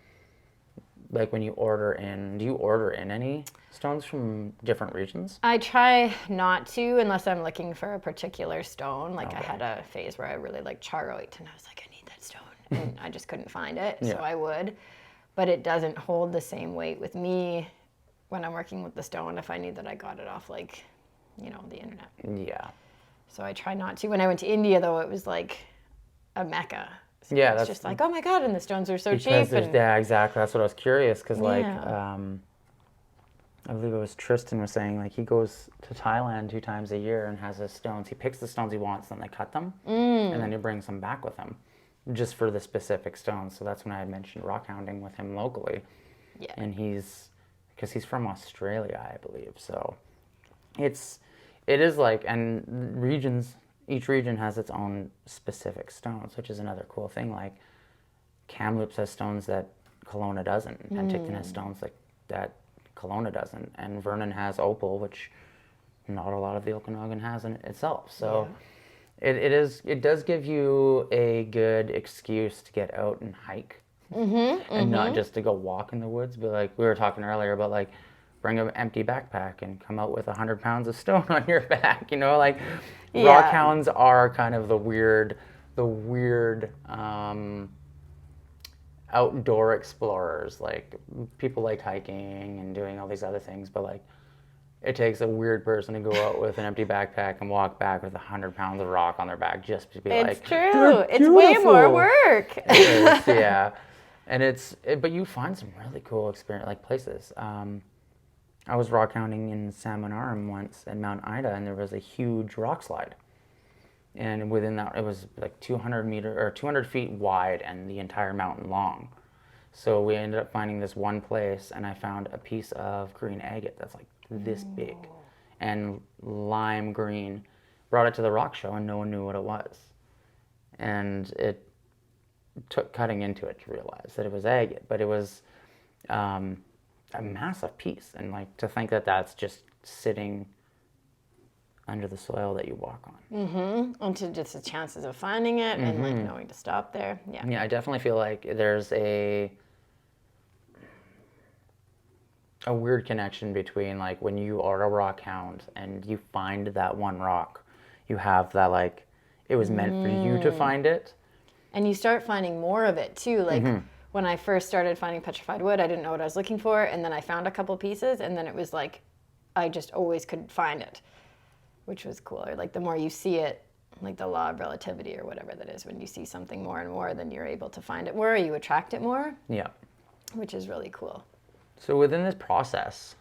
Like when you order in, do you order in any stones from different regions? I try not to, unless I'm looking for a particular stone. Like I had a phase where I really liked charoite, and I was like, I need that stone, and I just couldn't find it, so I would. But it doesn't hold the same weight with me when I'm working with the stone if I knew that I got it off, like, the internet. Yeah. So I try not to. When I went to India, though, it was like a mecca. So Yeah, it's just like, oh my God, and the stones are so cheap. And yeah, exactly. That's what I was curious, because like, Yeah. I believe it was Tristan was saying, like, he goes to Thailand 2 times a year and has his stones. He picks the stones he wants, then they cut them, and then he brings them back with him, just for the specific stones. So that's when I had mentioned rock hounding with him locally. Yeah. And because he's from Australia, I believe. So it is like, and each region has its own specific stones, which is another cool thing. Like Kamloops has stones that Kelowna doesn't. Penticton has stones like that Kelowna doesn't. And Vernon has opal, which not a lot of the Okanagan has in itself. So it does give you a good excuse to get out and hike. And not just to go walk in the woods, but like we were talking earlier about, like, bring an empty backpack and come out with 100 pounds of stone on your back, like rock hounds are kind of the weird outdoor explorers. Like, people like hiking and doing all these other things, but like it takes a weird person to go out with an empty backpack and walk back with 100 pounds of rock on their back just to be like, it's true. It's way more work. It is, yeah. And but you find some really cool experience, like places. I was rock hounding in Salmon Arm once at Mount Ida, and there was a huge rock slide. And within that, it was like 200 feet wide and the entire mountain long. So we ended up finding this one place, and I found a piece of green agate that's like this big and lime green. Brought it to the rock show, and no one knew what it was. And it took cutting into it to realize that it was agate, but it was a massive piece. And like, to think that that's just sitting under the soil that you walk on. And to just the chances of finding it and like knowing to stop there. Yeah, I definitely feel like there's a weird connection between, like, when you are a rock hound and you find that one rock, you have that, like, it was meant for you to find it. And you start finding more of it too. Like when I first started finding petrified wood, I didn't know what I was looking for, and then I found a couple pieces, and then it was like I just always could find it, which was cool. Or like the more you see it, like the law of relativity or whatever that is, when you see something more and more, then you're able to find it more, or you attract it more. Yeah. Which is really cool. So within this process,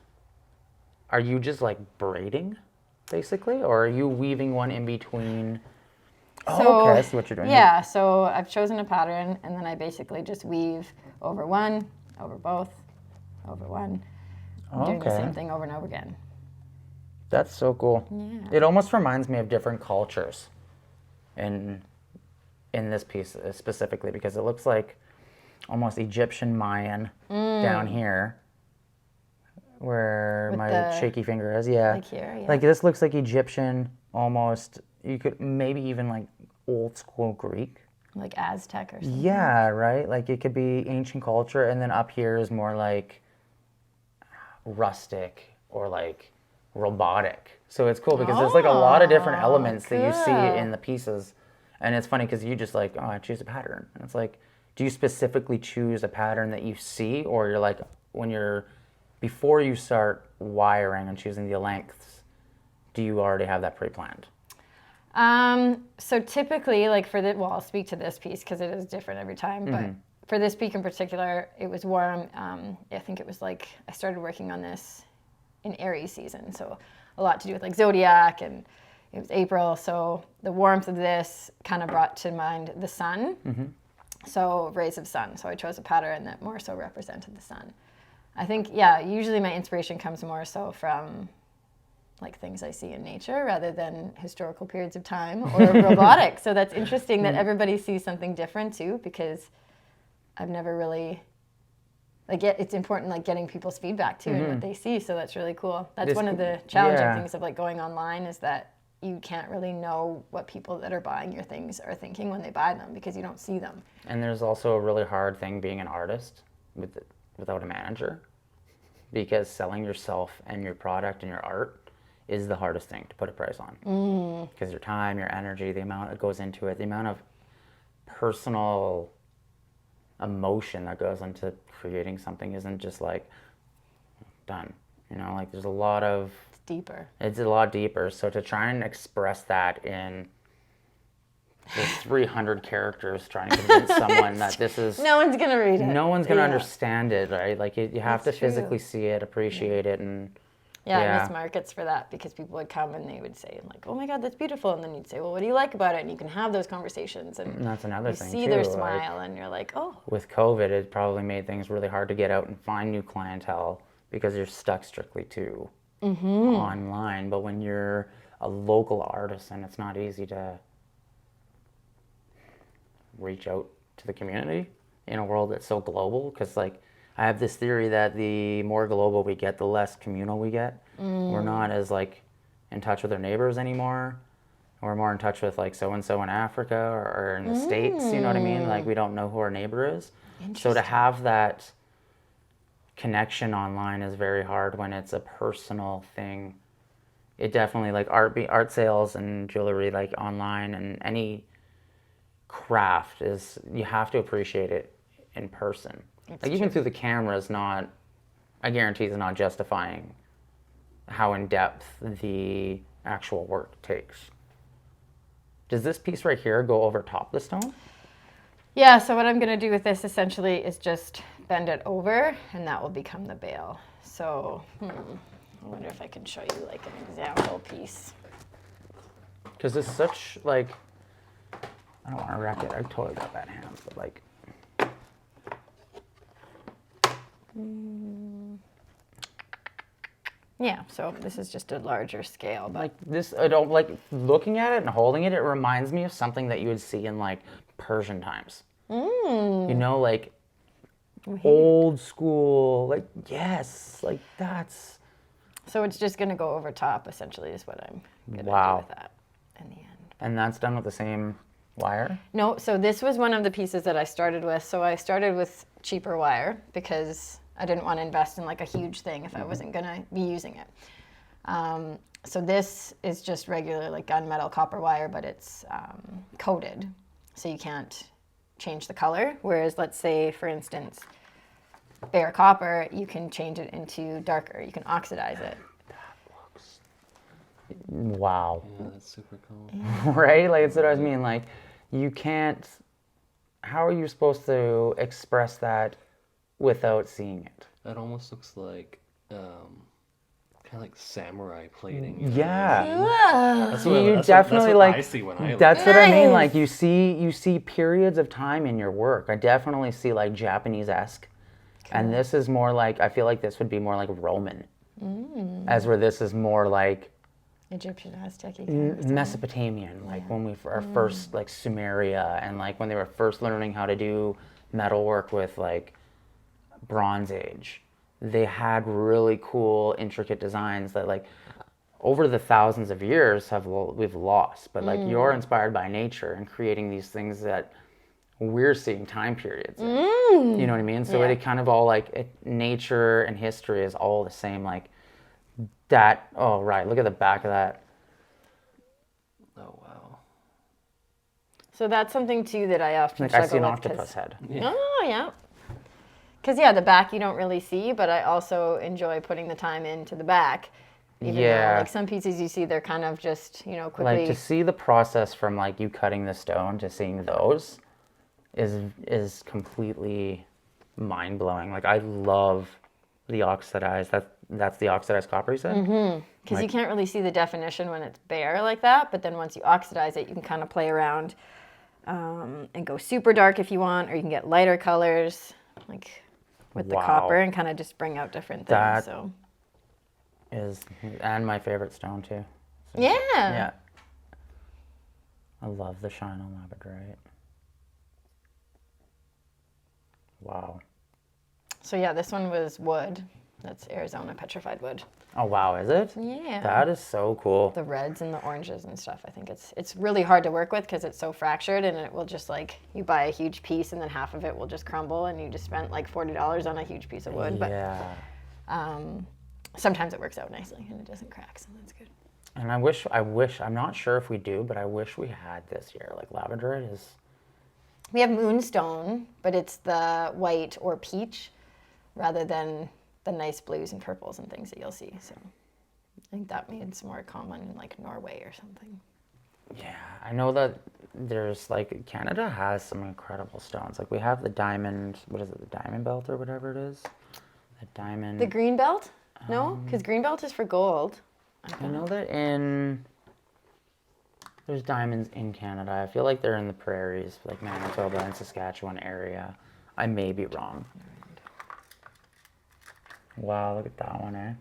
are you just like braiding, basically, or are you weaving one in between? Oh, okay, I see what you're doing. Yeah, so I've chosen a pattern, and then I basically just weave over one, over both, over one, doing the same thing over and over again. That's so cool. Yeah. It almost reminds me of different cultures in this piece specifically, because it looks like almost Egyptian Mayan down here, where With my the- shaky finger is. Yeah. Like here, yeah. Like this looks like Egyptian almost. You could maybe even like old school Greek. Like Aztec or something. Yeah, right? Like it could be ancient culture, and then up here is more like rustic or like robotic. So it's cool because there's like a lot of different elements that you see cool. in the pieces. And it's funny because you just like, oh, I choose a pattern. And it's like, do you specifically choose a pattern that you see, or you're like, before you start wiring and choosing the lengths, do you already have that pre-planned? So typically, like I'll speak to this piece because it is different every time, but for this peak in particular, it was warm. I think it was like, I started working on this in Aries season. So a lot to do with like zodiac, and it was April. So the warmth of this kind of brought to mind the sun. So rays of sun. So I chose a pattern that more so represented the sun. I think, yeah, usually my inspiration comes more so from like things I see in nature rather than historical periods of time or robotics. So that's interesting that everybody sees something different too, because I've never really, like, it's important like getting people's feedback too and what they see. So that's really cool. That's one of the challenging things of like going online, is that you can't really know what people that are buying your things are thinking when they buy them because you don't see them. And there's also a really hard thing being an artist without a manager, because selling yourself and your product and your art is the hardest thing to put a price on. Because your time, your energy, the amount that goes into it, the amount of personal emotion that goes into creating something isn't just like done. You know, like there's a lot of... It's deeper. It's a lot deeper. So to try and express that in the 300 characters, trying to convince someone that this is... No one's going to read it. No one's going to understand it, right? Like you have That's to physically see it, appreciate it, and... I miss markets for that, because people would come and they would say like, "Oh my God, that's beautiful," and then you'd say, "Well, what do you like about it?" And you can have those conversations, and that's another you thing see too, their like, smile, and you're like, "Oh." With COVID, it probably made things really hard to get out and find new clientele because you're stuck strictly to online. But when you're a local artist, and it's not easy to reach out to the community in a world that's so global, because like I have this theory that the more global we get, the less communal we get. We're not as like in touch with our neighbors anymore. We're more in touch with like so-and-so in Africa or in the States, you know what I mean? Like we don't know who our neighbor is. So to have that connection online is very hard when it's a personal thing. It definitely, like art sales and jewelry, like online and any craft, is, you have to appreciate it in person. Like even through the camera is not, I guarantee, is not justifying how in depth the actual work takes. Does this piece right here go over top the stone? Yeah, so what I'm going to do with this essentially is just bend it over, and that will become the bail. So I wonder if I can show you like an example piece. Because it's such like, I don't want to wreck it. I totally got bad hands, but like. Yeah, so this is just a larger scale, but Like this, I don't like looking at it and holding it. It reminds me of something that you would see in like Persian times. You know, like old school, like, yes, like that's. so it's just going to go over top, essentially, is what I'm going to do Wow. with that in the end. And that's done with the same wire? No, so this was one of the pieces that I started with. So I started with cheaper wire because I didn't want to invest in like a huge thing if I wasn't going to be using it. So this is just regular like gunmetal copper wire, but it's coated, so you can't change the color. Whereas let's say, for instance, bare copper, you can change it into darker. You can oxidize it. Wow. Yeah, that's super cool. Right? Like, that's what I mean. Like, you can't. How are you supposed to express that without seeing it? That almost looks like kind of like samurai plating. You know Yeah. what I mean? That's what, You that's definitely what I like. see when I look That's at what it. I mean. Nice. Like you see periods of time in your work. I definitely see like Japanese-esque, and this is more like I feel like this would be more like Roman, as where this is more like Egyptian, Aztec kind of style. Mesopotamian. Like when we are first like Sumeria, and like when they were first learning how to do metalwork with like Bronze Age. They had really cool, intricate designs that, like, over the thousands of years we've lost. But like, you're inspired by nature and creating these things that we're seeing time periods in. You know what I mean? So Yeah. it kind of all nature and history is all the same. Like that. Oh right, look at the back of that. Oh wow. So that's something too that I often Like I struggle see an with, octopus head. Oh yeah. Because yeah, the back you don't really see, but I also enjoy putting the time into the back. Even though, Yeah. like some pieces you see, they're kind of just quickly. Like to see the process from like you cutting the stone to seeing those is completely mind blowing. Like I love the oxidized. That's the oxidized copper you said. Because you can't really see the definition when it's bare like that, but then once you oxidize it, you can kind of play around and go super dark if you want, or you can get lighter colors, like with the Wow. copper, and kind of just bring out different things. That- So And my favorite stone too. So, yeah. yeah. I love the shine on labradorite. Wow. So yeah, this one was wood. That's Arizona petrified wood. Oh wow, is it? Yeah. That is so cool. The reds and the oranges and stuff. I think it's really hard to work with because it's so fractured, and it will just like you buy a huge piece and then half of it will just crumble, and you just spent like $40 on a huge piece of wood. Yeah. But sometimes it works out nicely and it doesn't crack, so that's good. And I wish, I'm not sure if we do, but I wish we had this year. Like labradorite is, We have moonstone, but it's the white or peach rather than the nice blues and purples and things that you'll see. So I think that means more common in like Norway or something. yeah. I know that there's like, Canada has some incredible stones. Like we have the diamond, what is it, the diamond belt or whatever it is? The diamond. The green belt? No, because green belt is for gold. I know that there's diamonds in Canada. I feel like they're in the prairies, like Manitoba and Saskatchewan area. I may be wrong. Wow, look at that one, eh?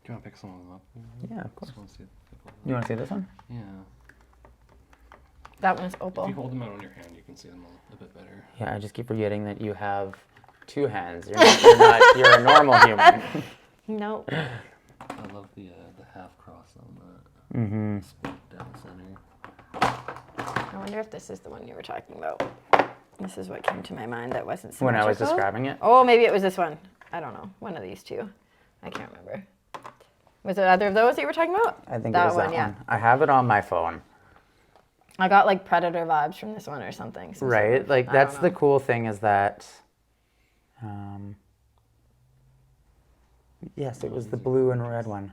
Do you want to pick some of them up? Yeah, of course. Just want to see You want to see this one? Yeah. That one is If opal. you hold them out on your hand, you can see them a bit better. Yeah, I just keep forgetting that you have two hands. You're a normal human. No. I love the half cross on that. Mm-hmm. Split down center. I wonder if this is the one you were talking about. This is what came to my mind that wasn't When I was symmetrical. describing it. Oh, maybe it was this one. I don't know. One of these two. I can't remember. Was it either of those that you were talking about? I think it was that one. I have it on my phone. I got like Predator vibes from this one or something. some sort Right? of- Like I that's don't the know. cool thing is that yes, it was the blue and red one.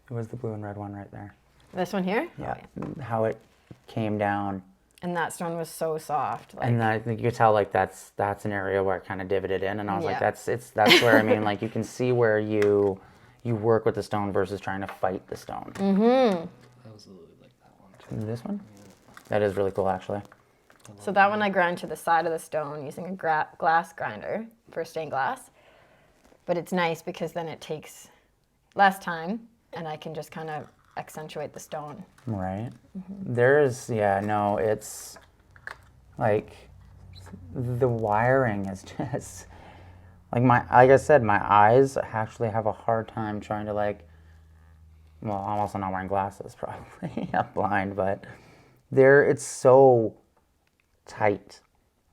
It was the blue and red one right there. This one here? Yeah. How it came down. And that stone was so soft. Like, And I think you could tell like that's an area where I kind of divoted in, and I was like, Yeah. that's where I mean, like you can see where you work with the stone versus trying to fight the stone. I absolutely like that one too. This one, that is really cool actually. so that one I grind to the side of the stone using a glass grinder for stained glass. But it's nice because then it takes less time and I can just kind of accentuate the stone. Right. There's it's like the wiring is just like like I said, my eyes actually have a hard time trying to I'm also not wearing glasses probably. I'm blind, but it's so tight.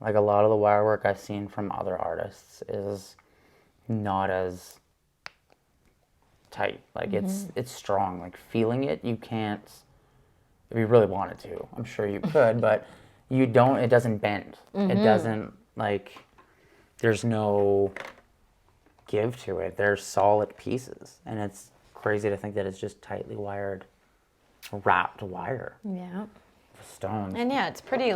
Like a lot of the wire work I've seen from other artists is not as tight. Like it's strong. Like feeling it, you can't. If you really wanted to, I'm sure you could, but you don't. It doesn't bend. It doesn't there's no give to it. They're solid pieces, and it's crazy to think that it's just tightly wrapped wire. Yeah. Stones. And yeah, it's pretty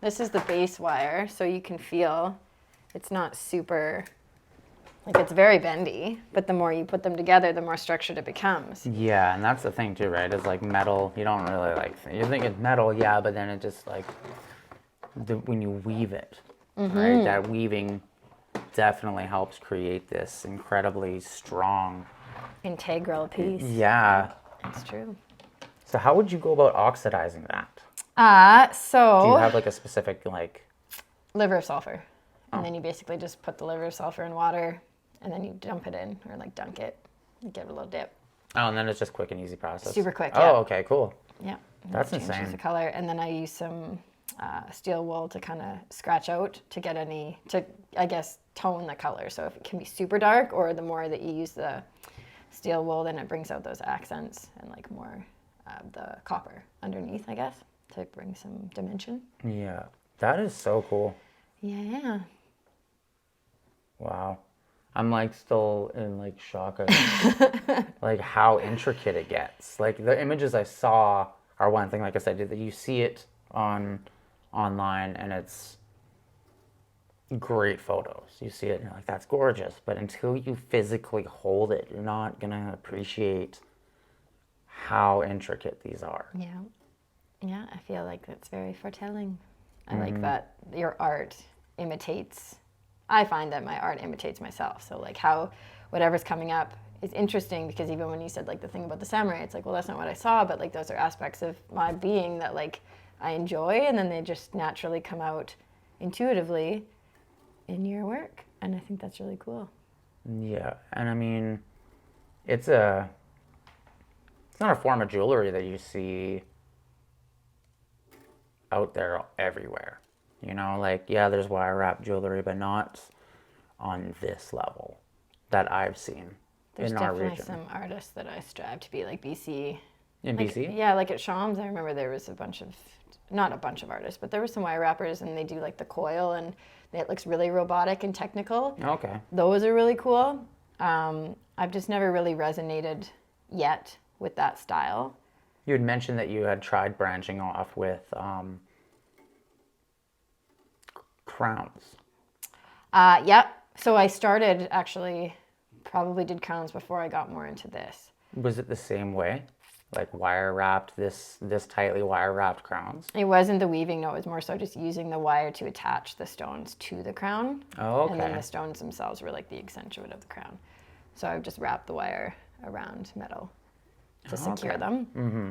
this is the base wire, so you can feel It's not super, like it's very bendy, but the more you put them together, the more structured it becomes. Yeah, and that's the thing too, right? Is like metal. You don't really like. You think it's metal, yeah, but then it just like when you weave it, right? That weaving definitely helps create this incredibly strong. Integral piece. Yeah. It's true. So how would you go about oxidizing that? So Do you have like a specific like? liver of sulfur. And then you basically just put the liver of sulfur in water and then you dump it in or like dunk it. You give it a little dip. Oh, and then it's just quick and easy process. Super quick, Oh, yeah. okay, cool. Yeah. And That's it changes insane. the color. And then I use some steel wool to kind of scratch out to get I guess, tone the color. So if it can be super dark or the more that you use the steel wool, then it brings out those accents and like more the copper underneath, I guess, to bring some dimension. Yeah, that is so cool. Yeah. Wow. I'm like still in like shock of like how intricate it gets. Like the images I saw are one thing, like I said, that you see it online and it's great photos. You see it and you're like, that's gorgeous. But until you physically hold it, you're not gonna appreciate how intricate these are. Yeah. Yeah, I feel like that's very foretelling. I like that your art imitates. I find that my art imitates myself. So like how whatever's coming up is interesting because even when you said like the thing about the samurai, it's like, well, that's not what I saw, but like those are aspects of my being that like I enjoy, and then they just naturally come out intuitively in your work. And I think that's really cool. Yeah, and I mean, it's not a form of jewelry that you see out there everywhere. You know, like, yeah, there's wire wrap jewelry, but not on this level that I've seen There's in our definitely region. some artists that I strive to be like BC. In Like, BC? yeah, like at Shams, I remember there was not a bunch of artists, but there were some wire wrappers and they do like the coil and it looks really robotic and technical. Okay. Those are really cool. I've just never really resonated yet with that style. You had mentioned that you had tried branching off with crowns. Yeah, so I started actually, probably did crowns before I got more into this. Was it the same way? Like wire wrapped, this tightly wire wrapped crowns? It wasn't the weaving, no, it was more so just using the wire to attach the stones to the crown. Oh, okay. And then the stones themselves were like the accentuate of the crown. So I've just wrapped the wire around metal to secure Okay. them. Mm-hmm.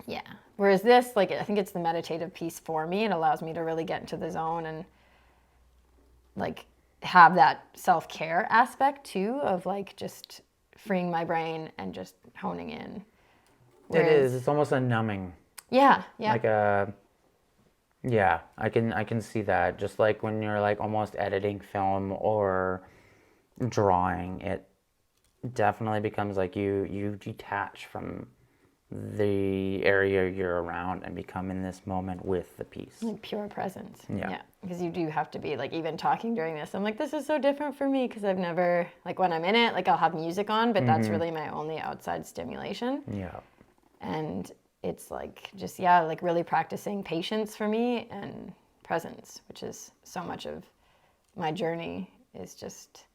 Yeah. Whereas this, like, I think it's the meditative piece for me. It allows me to really get into the zone and like have that self-care aspect too of like just freeing my brain and just honing in. It is. It's almost a numbing. Yeah, yeah. Like a. Yeah, I can see that. Just like when you're like almost editing film or drawing, it definitely becomes like you detach from the area you're around and become in this moment with the piece. Like pure presence. Yeah. Because you do have to be like, even talking during this, I'm like, this is so different for me because I've never, like when I'm in it, like I'll have music on, but that's really my only outside stimulation. Yeah. And it's like just, yeah, like really practicing patience for me and presence, which is so much of my journey is just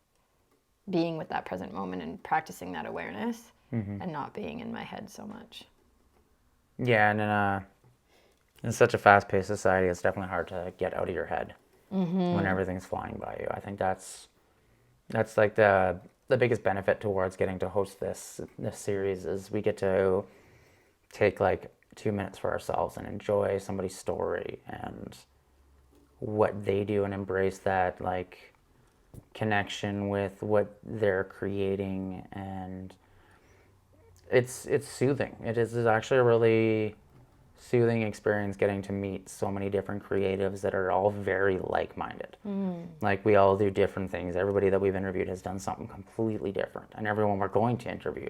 being with that present moment and practicing that awareness and not being in my head so much. Yeah, and in such a fast-paced society, it's definitely hard to get out of your head when everything's flying by you. I think that's like the biggest benefit towards getting to host this series is we get to take like 2 minutes for ourselves and enjoy somebody's story and what they do and embrace that like connection with what they're creating, and it's soothing. It is actually a really soothing experience getting to meet so many different creatives that are all very like-minded. Like we all do different things. Everybody that we've interviewed has done something completely different, and everyone we're going to interview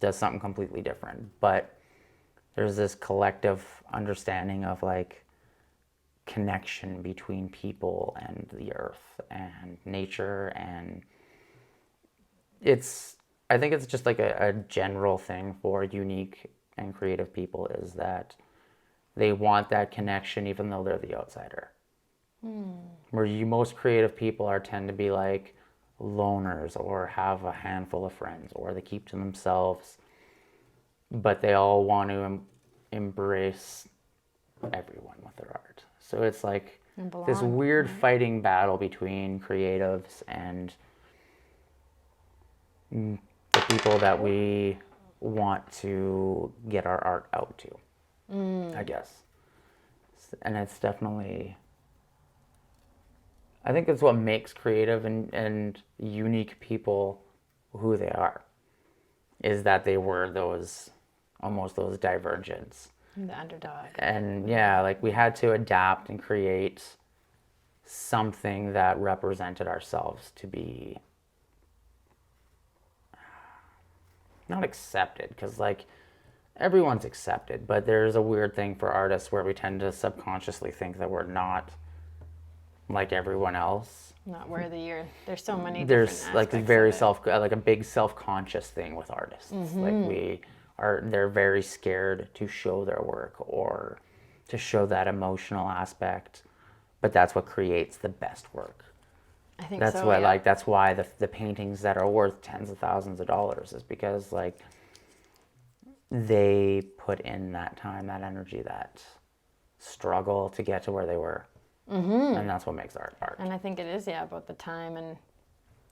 does something completely different. But there's this collective understanding of like connection between people and the earth and nature, and I think it's just like a general thing for unique and creative people is that they want that connection even though they're the outsider. Where most creative are tend to be like loners or have a handful of friends or they keep to themselves, but they all want to embrace everyone with their art. So it's like And this belong, weird right? fighting battle between creatives and the people that we want to get our art out to, I guess. And it's definitely, I think it's what makes creative and unique people who they are, is that they were those, almost those divergents. The underdog. And yeah, like we had to adapt and create something that represented ourselves to be not accepted, because like everyone's accepted, but there's a weird thing for artists where we tend to subconsciously think that we're not like everyone else. Not worthy. There's so many There's different like aspects very of it. like a big self-conscious thing with artists. Like they're very scared to show their work or to show that emotional aspect, but that's what creates the best work. I think That's so, why, yeah. like, that's why the paintings that are worth tens of thousands of dollars is because, like, they put in that time, that energy, that struggle to get to where they were. And that's what makes art. And I think it is, yeah, about the time, and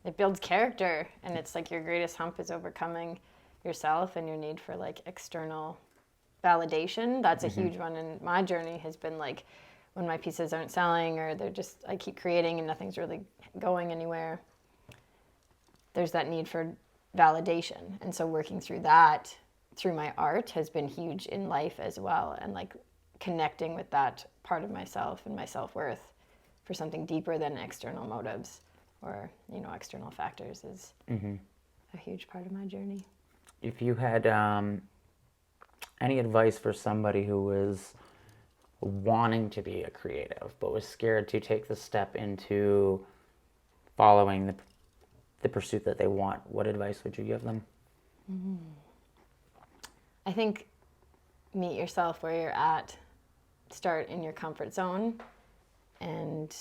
it builds character. And it's like your greatest hump is overcoming yourself and your need for like external validation. That's a huge one. And my journey has been like when my pieces aren't selling or they're just, I keep creating and nothing's really going anywhere. There's that need for validation. And so working through that through my art has been huge in life as well. And like connecting with that part of myself and my self-worth for something deeper than external motives or, you know, external factors is a huge part of my journey. If you had any advice for somebody who was wanting to be a creative but was scared to take the step into following the pursuit that they want, what advice would you give them? I think meet yourself where you're at, start in your comfort zone, and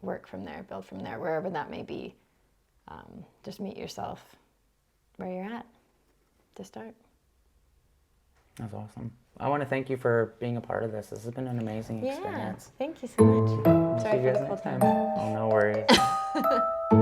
work from there, build from there, wherever that may be. Just meet yourself where you're at to start. That's awesome. I want to thank you for being a part of this. This has been an amazing experience. Thank you so much. See Sorry you for guys the cold next time. time. Oh, no worries.